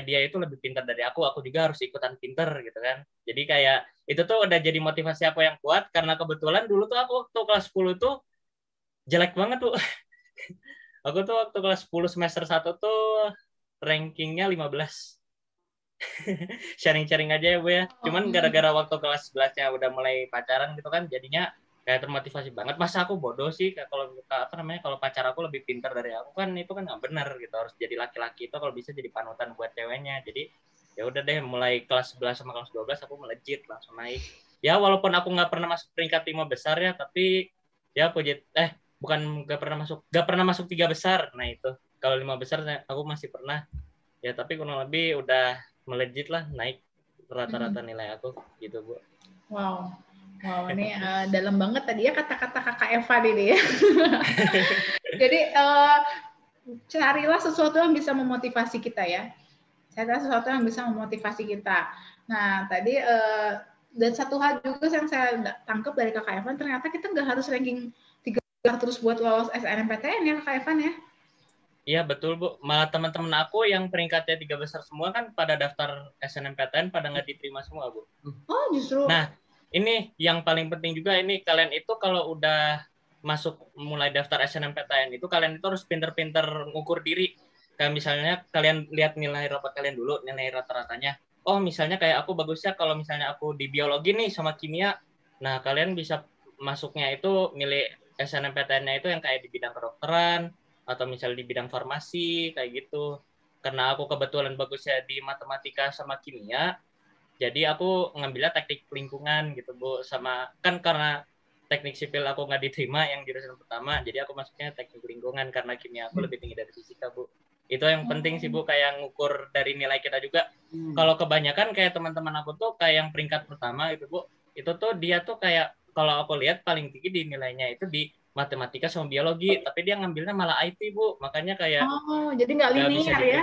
dia itu lebih pintar dari aku juga harus ikutan pintar gitu kan. Jadi kayak itu tuh udah jadi motivasi aku yang kuat karena kebetulan dulu tuh aku waktu kelas 10 tuh jelek banget tuh. Aku tuh waktu kelas 10 semester 1 tuh rankingnya 15. Sharing-sharing aja ya Bu ya. Cuman gara-gara waktu kelas 11-nya udah mulai pacaran gitu kan jadinya kayak termotivasi banget. Masa aku bodoh sih kalau kalau pacar aku lebih pintar dari aku kan itu kan nggak benar gitu. Harus jadi laki-laki itu kalau bisa jadi panutan buat ceweknya. Jadi ya udah deh mulai kelas 11 sama kelas 12 aku melejit langsung naik. Ya walaupun aku nggak pernah masuk peringkat 5 besar ya, tapi ya aku nggak pernah masuk 3 besar. Nah itu Kalau 5 besar aku masih pernah. Ya tapi kurang lebih udah melejit lah, naik rata-rata nilai aku gitu, Bu. Wow. Wow, ini dalam banget tadi ya kata-kata Kakak Eva ini ya. Jadi carilah sesuatu yang bisa memotivasi kita ya. Carilah sesuatu yang bisa memotivasi kita. Nah, tadi dan satu hal juga yang saya tangkap dari Kakak Evan, ternyata kita nggak harus ranking 3 terus buat lolos SNMPTN ya Kakak Evan ya? Iya betul Bu. Malah teman-teman aku yang peringkatnya 3 besar semua kan pada daftar SNMPTN pada nggak diterima semua Bu. Oh justru. Nah ini yang paling penting juga ini kalian itu kalau udah masuk mulai daftar SNMPTN itu kalian itu harus pinter-pinter ngukur diri. Kayak misalnya kalian lihat nilai rapat kalian dulu, nilai rata-ratanya. Oh misalnya kayak aku bagusnya kalau misalnya aku di biologi nih sama kimia, nah kalian bisa masuknya itu milih SNMPTN-nya itu yang kayak di bidang kedokteran atau misalnya di bidang farmasi kayak gitu. Karena aku kebetulan bagusnya di matematika sama kimia, jadi aku ngambilnya teknik lingkungan gitu Bu, sama kan karena teknik sipil aku nggak diterima yang jurusan pertama, jadi aku masuknya teknik lingkungan karena kimia aku lebih tinggi dari fisika Bu. Itu yang penting sih Bu, kayak ngukur dari nilai kita juga. Kalau kebanyakan kayak teman-teman aku tuh kayak yang peringkat pertama itu Bu, itu tuh dia tuh kayak kalau aku lihat paling tinggi di nilainya itu di matematika sama biologi, tapi dia ngambilnya malah IT Bu, makanya kayak jadi nggak linear ya?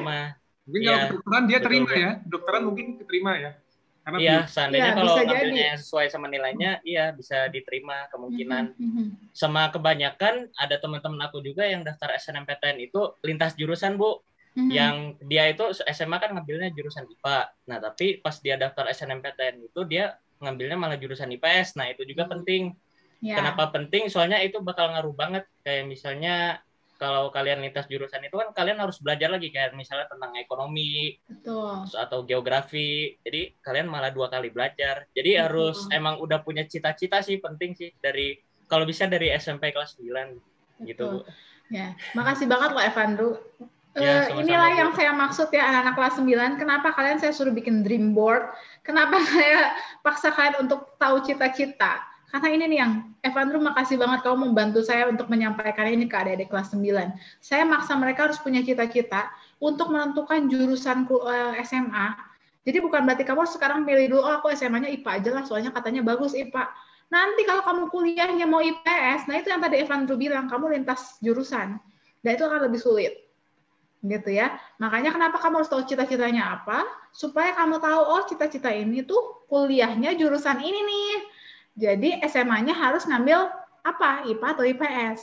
Mungkin kalau kedokteran dia terima ya, kedokteran mungkin diterima ya. Karena iya, seandainya kalau ngambilnya jadi. yang sesuai sama nilainya, iya bisa diterima kemungkinan. Sama kebanyakan ada teman-teman aku juga yang daftar SNMPTN itu lintas jurusan Bu. Yang dia itu SMA kan ngambilnya jurusan IPA. Nah tapi pas dia daftar SNMPTN itu dia ngambilnya malah jurusan IPS. Nah itu juga penting. Kenapa penting? Soalnya itu bakal ngaruh banget. Kayak misalnya kalau kalian lintas jurusan itu kan kalian harus belajar lagi kayak misalnya tentang ekonomi. Betul. Atau geografi. Jadi kalian malah 2 kali belajar. Jadi harus emang udah punya cita-cita sih, penting sih dari kalau bisa dari SMP kelas 9 gitu. Ya, makasih banget loh Evandro. Ya, sama-sama, inilah Bu. yang saya maksud ya anak-anak kelas 9. Kenapa kalian saya suruh bikin dream board? Kenapa saya paksa kalian untuk tahu cita-cita? Karena ini nih yang Evandro, makasih banget kamu membantu saya untuk menyampaikan ini ke adik-adik kelas 9. Saya maksa mereka harus punya cita-cita untuk menentukan jurusan SMA. Jadi bukan berarti kamu sekarang pilih dulu, oh aku SMA-nya IPA aja lah, soalnya katanya bagus IPA. Nanti kalau kamu kuliahnya mau IPS, nah itu yang tadi Evandro bilang, kamu lintas jurusan. Dan itu akan lebih sulit. Gitu ya. Makanya kenapa kamu harus tahu cita-citanya apa? Supaya kamu tahu, oh cita-cita ini tuh kuliahnya jurusan ini nih. Jadi SMA-nya harus ngambil apa? IPA atau IPS.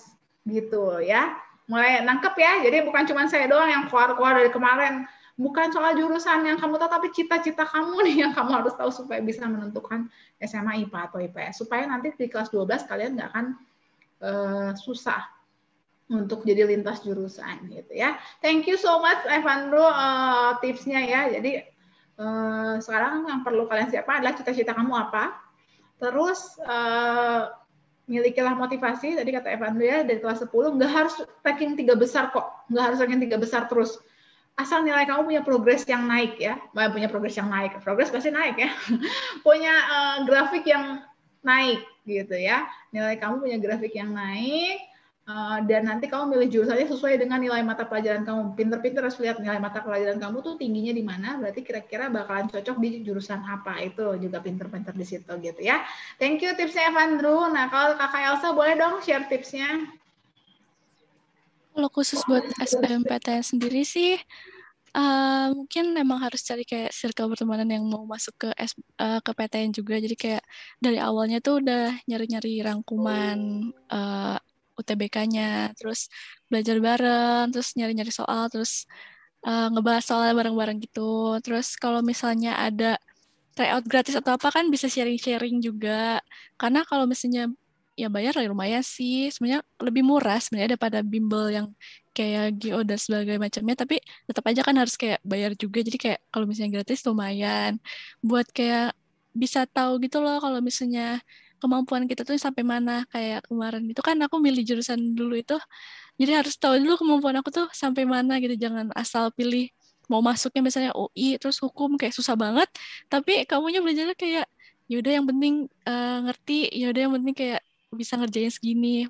Gitu ya. Mulai nangkep ya. Jadi bukan cuma saya doang yang keluar-keluar dari kemarin. Bukan soal jurusan yang kamu tahu, tapi cita-cita kamu nih yang kamu harus tahu supaya bisa menentukan SMA, IPA atau IPS. Supaya nanti di kelas 12 kalian nggak akan susah untuk jadi lintas jurusan gitu ya. Thank you so much Evandro tipsnya ya. Jadi sekarang yang perlu kalian siapkan adalah cita-cita kamu apa. Terus milikilah motivasi, tadi kata Evandro ya, dari kelas 10, nggak harus ranking 3 besar kok, nggak harus ranking 3 besar terus. Asal nilai kamu punya progres yang naik ya, punya progres yang naik, progres pasti naik ya, punya grafik yang naik gitu ya, nilai kamu punya grafik yang naik, dan nanti kamu milih jurusannya sesuai dengan nilai mata pelajaran kamu. Pinter-pinter harus lihat nilai mata pelajaran kamu tuh tingginya di mana, berarti kira-kira bakalan cocok di jurusan apa. Itu juga pinter-pinter di situ gitu ya. Thank you tipsnya Evandro. Nah kalau Kakak Elsa boleh dong share tipsnya. Kalau khusus buat SNMPTN sendiri sih, mungkin memang harus cari kayak circle pertemanan yang mau masuk ke PTN juga. Jadi kayak dari awalnya tuh udah nyari-nyari rangkuman UTBK-nya, terus belajar bareng, terus nyari-nyari soal, terus ngebahas soalnya bareng-bareng gitu. Terus kalau misalnya ada tryout gratis atau apa kan bisa sharing-sharing juga. Karena kalau misalnya ya bayar ya lumayan sih. Sebenarnya lebih murah sebenarnya daripada bimbel yang kayak GO dan sebagainya macamnya. Tapi tetap aja kan harus kayak bayar juga. Jadi kayak kalau misalnya gratis lumayan. Buat kayak bisa tahu gitu loh kalau misalnya kemampuan kita tuh sampai mana. Kayak kemarin itu kan aku milih jurusan dulu itu. Jadi harus tahu dulu kemampuan aku tuh sampai mana gitu. Jangan asal pilih mau masuknya misalnya UI terus hukum kayak susah banget. Tapi kamunya belajarnya kayak yaudah yang penting ngerti, yaudah yang penting kayak bisa ngerjain segini.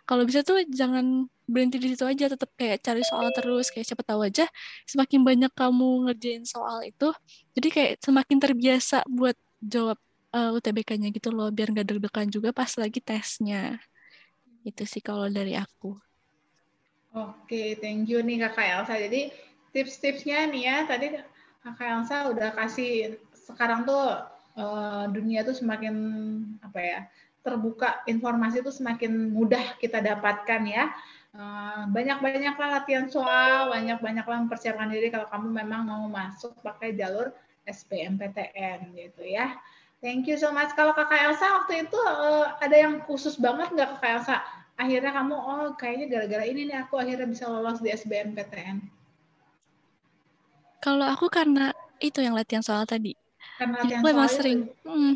Kalau bisa tuh jangan berhenti di situ aja, tetap kayak cari soal terus, kayak siapa tahu aja semakin banyak kamu ngerjain soal itu, jadi kayak semakin terbiasa buat jawab UTBK-nya gitu loh, biar nggak deg-degan juga pas lagi tesnya. Itu sih kalau dari aku. Oke, thank you nih Kakak Elsa. Jadi tips-tipsnya nih ya, tadi Kakak Elsa udah kasih, sekarang tuh dunia tuh semakin apa ya, terbuka, informasi tuh semakin mudah kita dapatkan ya. Banyak-banyaklah latihan soal, banyak-banyaklah mempersiapkan diri kalau kamu memang mau masuk pakai jalur SBMPTN gitu ya. Thank you so much. Kalau Kakak Elsa waktu itu ada yang khusus banget nggak Kakak Elsa? Akhirnya kamu, oh kayaknya gara-gara ini nih aku akhirnya bisa lolos di SBMPTN. Kalau aku karena itu yang latihan soal tadi. Karena Jadi latihan aku emang soal itu.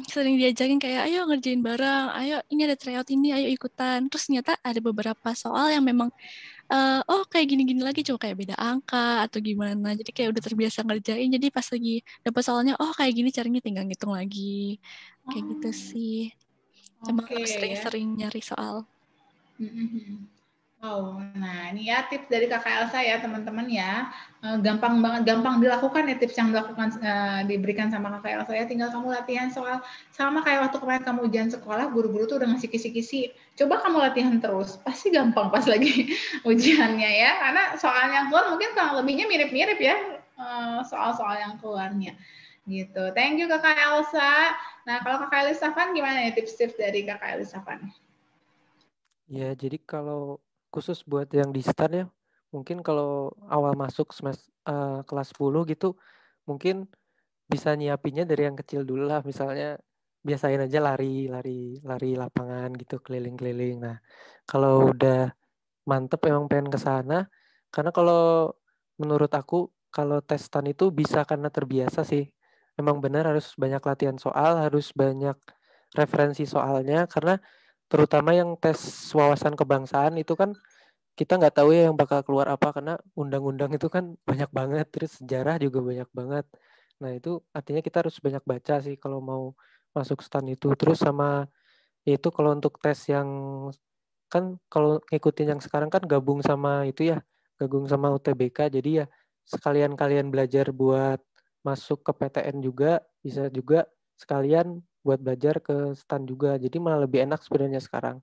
sering diajakin kayak, ayo ngerjain bareng, ayo ini ada tryout ini, ayo ikutan. Terus ternyata ada beberapa soal yang memang, oh kayak gini-gini lagi, cuma kayak beda angka atau gimana. Jadi kayak udah terbiasa ngerjain, jadi pas lagi dapet soalnya, oh kayak gini caranya tinggal ngitung lagi. Kayak gitu sih. Emang harus Oke, ya. sering-sering nyari soal. Oh, nah ini ya tips dari Kakak Elsa ya teman-teman ya. Gampang banget, gampang dilakukan ya tips yang dilakukan diberikan sama Kakak Elsa ya. Tinggal kamu latihan soal, sama kayak waktu kemarin kamu ujian sekolah, guru-guru tuh udah ngasih kisi-kisi. Coba kamu latihan terus, pasti gampang pas lagi ujiannya ya. Karena soal yang keluar mungkin kurang lebihnya mirip-mirip ya, soal-soal yang keluarnya. Gitu. Thank you Kakak Elsa. Nah kalau Kakak Elisafan gimana ya tips-tips dari Kakak Elisafan? Ya, jadi kalau khusus buat yang di STAN ya, mungkin kalau awal masuk kelas 10 gitu, mungkin bisa nyiapinnya dari yang kecil dulu lah. Misalnya biasain aja lari lapangan gitu, keliling-keliling. Nah, kalau udah mantep emang pengen ke sana, karena kalau menurut aku, kalau tes STAN itu bisa karena terbiasa sih. Emang benar harus banyak latihan soal, harus banyak referensi soalnya, karena terutama yang tes wawasan kebangsaan itu kan kita nggak tahu ya yang bakal keluar apa, karena undang-undang itu kan banyak banget, terus sejarah juga banyak banget. Nah itu artinya kita harus banyak baca sih kalau mau masuk STAN itu. Terus sama itu kalau untuk tes yang kan kalau ngikutin yang sekarang kan gabung sama itu ya, gabung sama UTBK, jadi ya sekalian kalian belajar buat masuk ke PTN juga, bisa juga sekalian buat belajar ke STAN juga. Jadi malah lebih enak sebenarnya sekarang.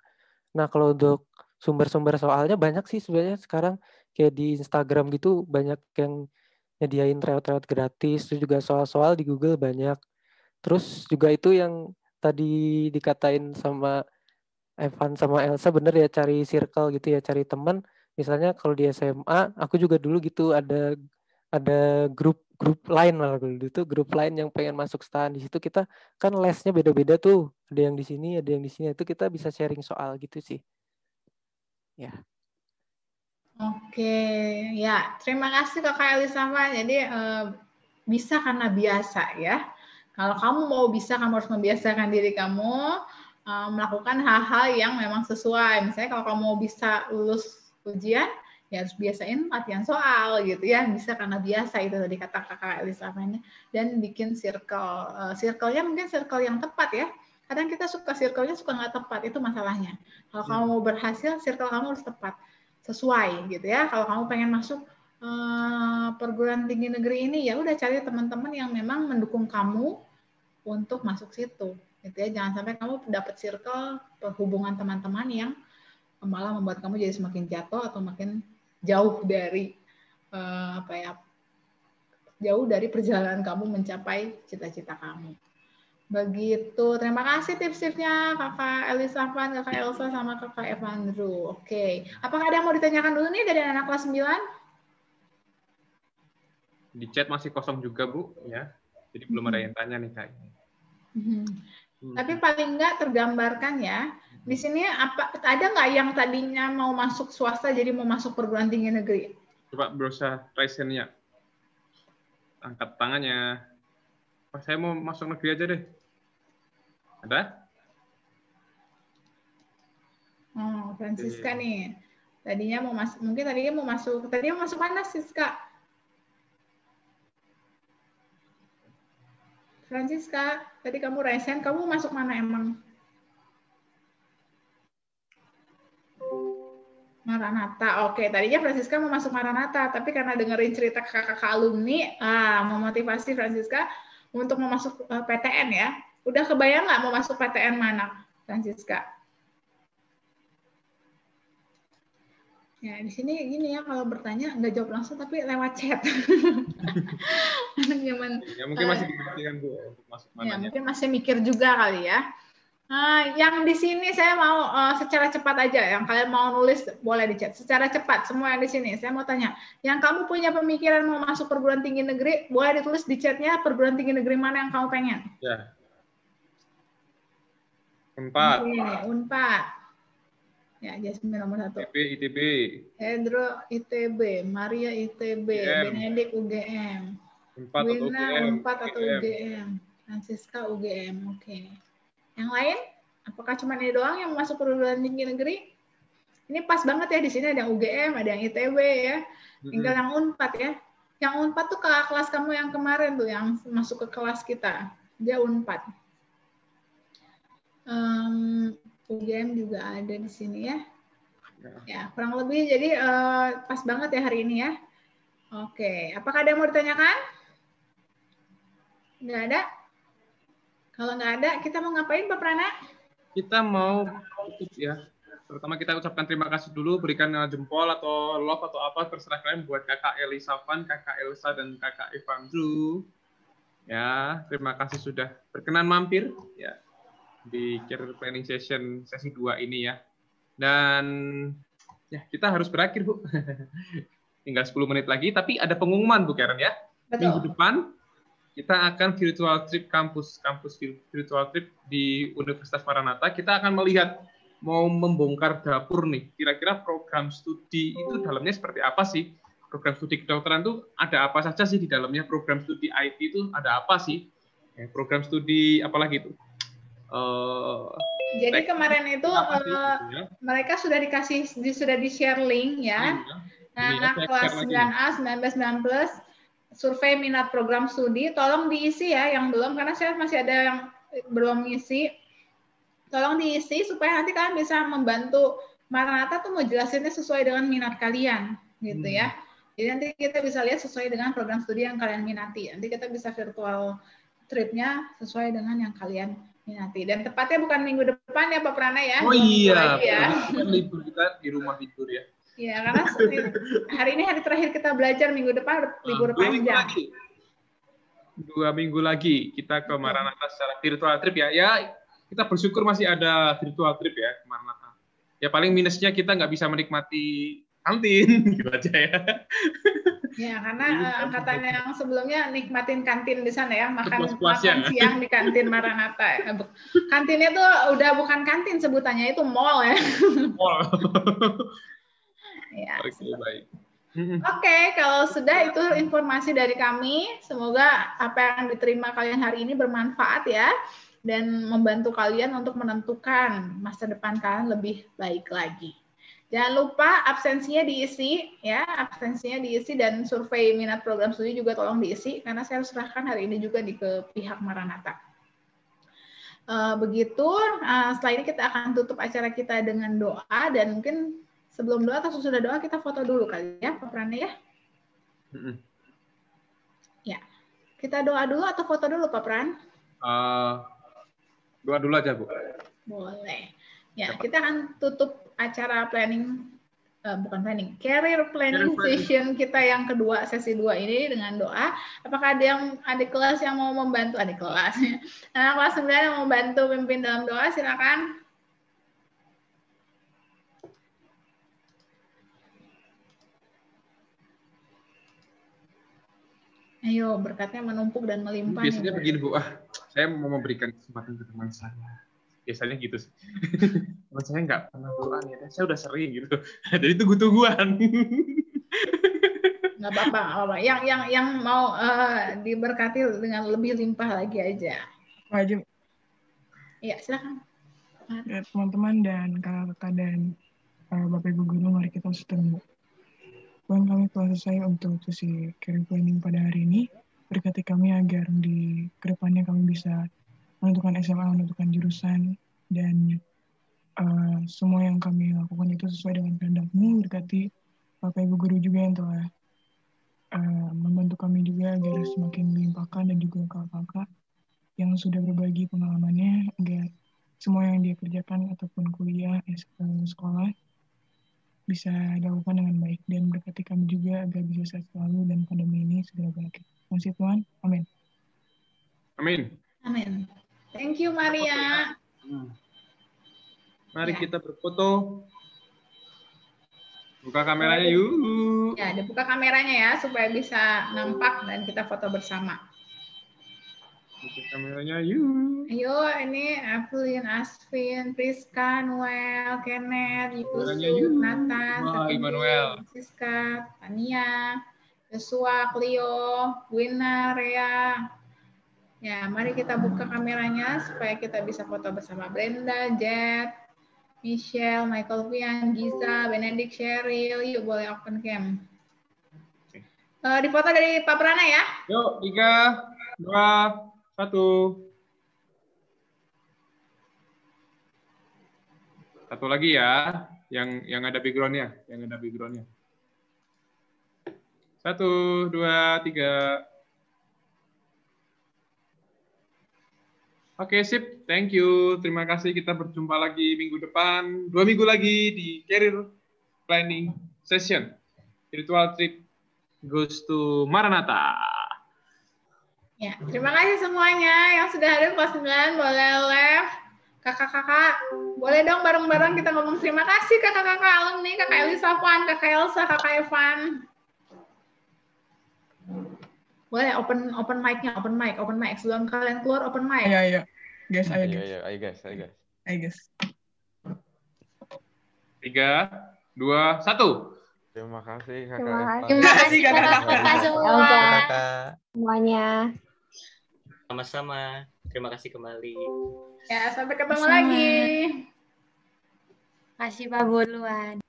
Nah, kalau untuk sumber-sumber soalnya banyak sih sebenarnya sekarang, kayak di Instagram gitu banyak yang nyediain tryout-tryout gratis, terus juga soal-soal di Google banyak. Terus juga itu yang tadi dikatain sama Evan sama Elsa, bener ya, cari circle gitu ya, cari teman. Misalnya kalau di SMA, aku juga dulu gitu ada grup lain, malah dulu itu grup lain yang pengen masuk STAN. Di situ kita kan lesnya beda-beda tuh, ada yang di sini, ada yang di sini, itu kita bisa sharing soal gitu sih ya. Oke, ya terima kasih Kakak Elisama. Jadi bisa karena biasa ya. Kalau kamu mau bisa, kamu harus membiasakan diri kamu melakukan hal-hal yang memang sesuai. Misalnya kalau kamu mau bisa lulus ujian, ya harus biasain latihan soal gitu ya. Bisa karena biasa, itu tadi kata Kakak Elisama. Dan bikin circle. Circle-nya mungkin circle yang tepat ya. Kadang kita suka circle-nya suka nggak tepat, itu masalahnya. Kalau kamu mau berhasil, circle kamu harus tepat, sesuai gitu ya. Kalau kamu pengen masuk perguruan tinggi negeri ini, ya udah cari teman-teman yang memang mendukung kamu untuk masuk situ gitu ya. Jangan sampai kamu dapat circle perhubungan teman-teman yang malah membuat kamu jadi semakin jatuh atau makin jauh dari jauh dari perjalanan kamu mencapai cita-cita kamu. Begitu. Terima kasih tips-tipsnya Kakak Elisafan, Kakak Elsa, sama Kakak Evandro. Oke. Apakah ada yang mau ditanyakan dulu nih dari anak kelas 9? Di chat masih kosong juga, Bu, ya. Jadi belum ada yang tanya nih kayaknya. Tapi paling nggak tergambarkan ya. Di sini ada nggak yang tadinya mau masuk swasta jadi mau masuk perguruan tinggi negeri? Coba berusaha raise hand-nya. Angkat tangannya. Oh, saya mau masuk negeri aja deh. Ada? Oh, Francisca nih. Tadinya mau masuk, mungkin tadinya mau masuk mana, Siska? Francisca, tadi kamu raise hand, kamu masuk mana emang? Marah. Maranatha. Oke, tadinya Francisca mau masuk Maranatha, tapi karena dengerin cerita kakak-kakak alumni, memotivasi Francisca untuk mau masuk PTN ya. Udah kebayang nggak mau masuk PTN mana, Francisca? Ya, di sini gini ya, kalau bertanya nggak jawab langsung, tapi lewat chat. Ya, mungkin masih dipikirkan Bu untuk masuk mananya. Ya, mungkin masih mikir juga kali ya. Yang di sini saya mau secara cepat aja, yang kalian mau nulis boleh di chat. Secara cepat, semua yang di sini. Saya mau tanya, yang kamu punya pemikiran mau masuk perguruan tinggi negeri, boleh ditulis di chatnya perguruan tinggi negeri mana yang kamu pengen. Ya. Unpad. Unpad. Ya, Jasmine nomor 1. ITB. Hendro ITB, Maria ITB, Benedik UGM, Wina Unpad atau UGM, Francisca UGM. Oke. Yang lain? Apakah cuma ini doang yang masuk perguruan tinggi negeri? Ini pas banget ya, di sini ada yang UGM, ada yang ITB ya. Tinggal yang Unpad ya. Yang Unpad tuh kakak kelas kamu yang kemarin tuh, yang masuk ke kelas kita. Dia Unpad. UGM juga ada di sini ya. Ya, kurang lebih jadi pas banget ya hari ini ya. Oke, apakah ada yang mau ditanyakan? Nggak ada? Kalau nggak ada, kita mau ngapain Pak Prana? Kita mau tutup ya. Pertama kita ucapkan terima kasih dulu, berikan jempol atau love atau apa, terserah kalian buat kakak Elisavan, kakak Elsa, dan kakak Evandru. Ya, terima kasih sudah berkenan mampir ya di Career Planning Session sesi 2 ini ya. Dan ya kita harus berakhir Bu. Tinggal 10 menit lagi, tapi ada pengumuman Bu Karen ya. Betul. Minggu depan kita akan virtual trip kampus virtual trip di Universitas Maranatha. Kita akan melihat mau membongkar dapur nih. Kira-kira program studi itu dalamnya seperti apa sih? Program studi kedokteran itu ada apa saja sih di dalamnya? Program studi IT itu ada apa sih? Program studi apalagi itu? Jadi kemarin itu mereka sudah di-share link ya. Anak kelas 9A 19 survei minat program studi, tolong diisi ya yang belum, karena saya masih ada yang belum ngisi. Tolong diisi supaya nanti kalian bisa membantu Maranatha tuh mau jelasinnya sesuai dengan minat kalian gitu ya. Jadi nanti kita bisa lihat sesuai dengan program studi yang kalian minati. Nanti kita bisa virtual tripnya sesuai dengan yang kalian minati. Dan tepatnya bukan minggu depan ya Pak Prana ya. Oh iya, ya. Libur kita di rumah tidur ya. Iya, karena hari ini hari terakhir kita belajar, minggu depan libur panjang. 2 minggu lagi kita ke Maranatha secara virtual trip ya. Ya, kita bersyukur masih ada virtual trip ya ke Maranatha. Ya paling minusnya kita nggak bisa menikmati kantin gitu aja ya. Ya, karena angkatan yang sebelumnya nikmatin kantin di sana ya, makan siang di kantin Maranatha. Kantinnya tuh udah bukan kantin sebutannya, itu mall ya. Mall. Ya. Oke, baik. Oke, kalau sudah itu informasi dari kami. Semoga apa yang diterima kalian hari ini bermanfaat ya, dan membantu kalian untuk menentukan masa depan kalian lebih baik lagi. Jangan lupa absensinya diisi ya, absensinya diisi, dan survei minat program studi juga tolong diisi karena saya harus serahkan hari ini juga ke pihak Maranatha. Begitu, setelah ini kita akan tutup acara kita dengan doa, dan mungkin sebelum doa atau sesudah doa kita foto dulu kali ya, Pak Prana ya. Ya, kita doa dulu atau foto dulu Pak Pran? Doa dulu aja Bu. Boleh. Ya, kita akan tutup acara planning, career planning session kita yang kedua, sesi 2 ini dengan doa. Apakah ada yang adik kelas yang mau membantu, adik kelas? Anak kelas 9 yang mau membantu pimpin dalam doa, silakan. Ayo, berkatnya menumpuk dan melimpah. Biasanya begini Bu, saya mau memberikan kesempatan ke teman saya. Biasanya gitu sih. Teman saya nggak pernah doa nih, saya udah sering gitu. Jadi tunggu-tungguan. Nggak apa-apa. Yang mau diberkati dengan lebih limpah lagi aja. Wajib. Iya, silakan. Ya, teman-teman dan kakak-kakak dan Bapak Ibu Guru, mari kita setemu. Tuhan, kami telah selesai untuk sesi career planning pada hari ini. Berkati kami agar di kedepannya kami bisa menentukan SMA, menentukan jurusan, dan semua yang kami lakukan itu sesuai dengan kehendak-Mu. Berkati Bapak Ibu Guru juga yang telah membantu kami juga agar semakin melimpahkan, dan juga kakak-kakak yang sudah berbagi pengalamannya agar semua yang dia kerjakan ataupun kuliah, sekolah bisa dilakukan dengan baik, dan berkati kami juga agar bisa sehat selalu dan pandemi ini segera berakhir. Terima kasih Tuhan. Amin. Amin. Amin. Thank you Maria. Mari Ya. kita berfoto. Buka kameranya yuk. Ya, dibuka kameranya ya supaya bisa nampak dan kita foto bersama. Buka kameranya yuk. Ayo, ini Evelyn, Asvin, Priska, Noel, Kenneth, Kameranya Yusuf, yuk. Nathan, Wah, Stephanie, Immanuel. Siska, Tania, Joshua, Cleo, Wina, Rea. Ya, mari kita buka kameranya supaya kita bisa foto bersama. Brenda, Jet, Michelle, Michael Vian, Giza, Benedict, Cheryl. Yuk, boleh open cam. Dipoto dari Pak Prana ya. Yuk, 3, 2, 1. Satu lagi ya, yang ada background-nya, 1, 2, 3. Oke, sip. Thank you. Terima kasih. Kita berjumpa lagi minggu depan. 2 minggu lagi di Career Planning Session. Virtual Trip Goes to Maranatha. Ya, terima kasih semuanya yang sudah hadir kelas 9. Boleh live. Kakak-kakak, boleh dong bareng-bareng kita ngomong terima kasih kakak-kakak alumni, kakak Elisa Van, kakak Elsa, kakak Evan. Boleh open mic-nya, open mic. Sebelum kalian keluar open mic. Ayo. Guys, ayo guys. Ayo guys. 3, 2, 1. Terima kasih kakak. Terima Evan. kasih kakak semua. Kakak. Semuanya. Sama-sama. Terima kasih kembali. Ya, sampai ketemu lagi. Kasih Pak Buluan.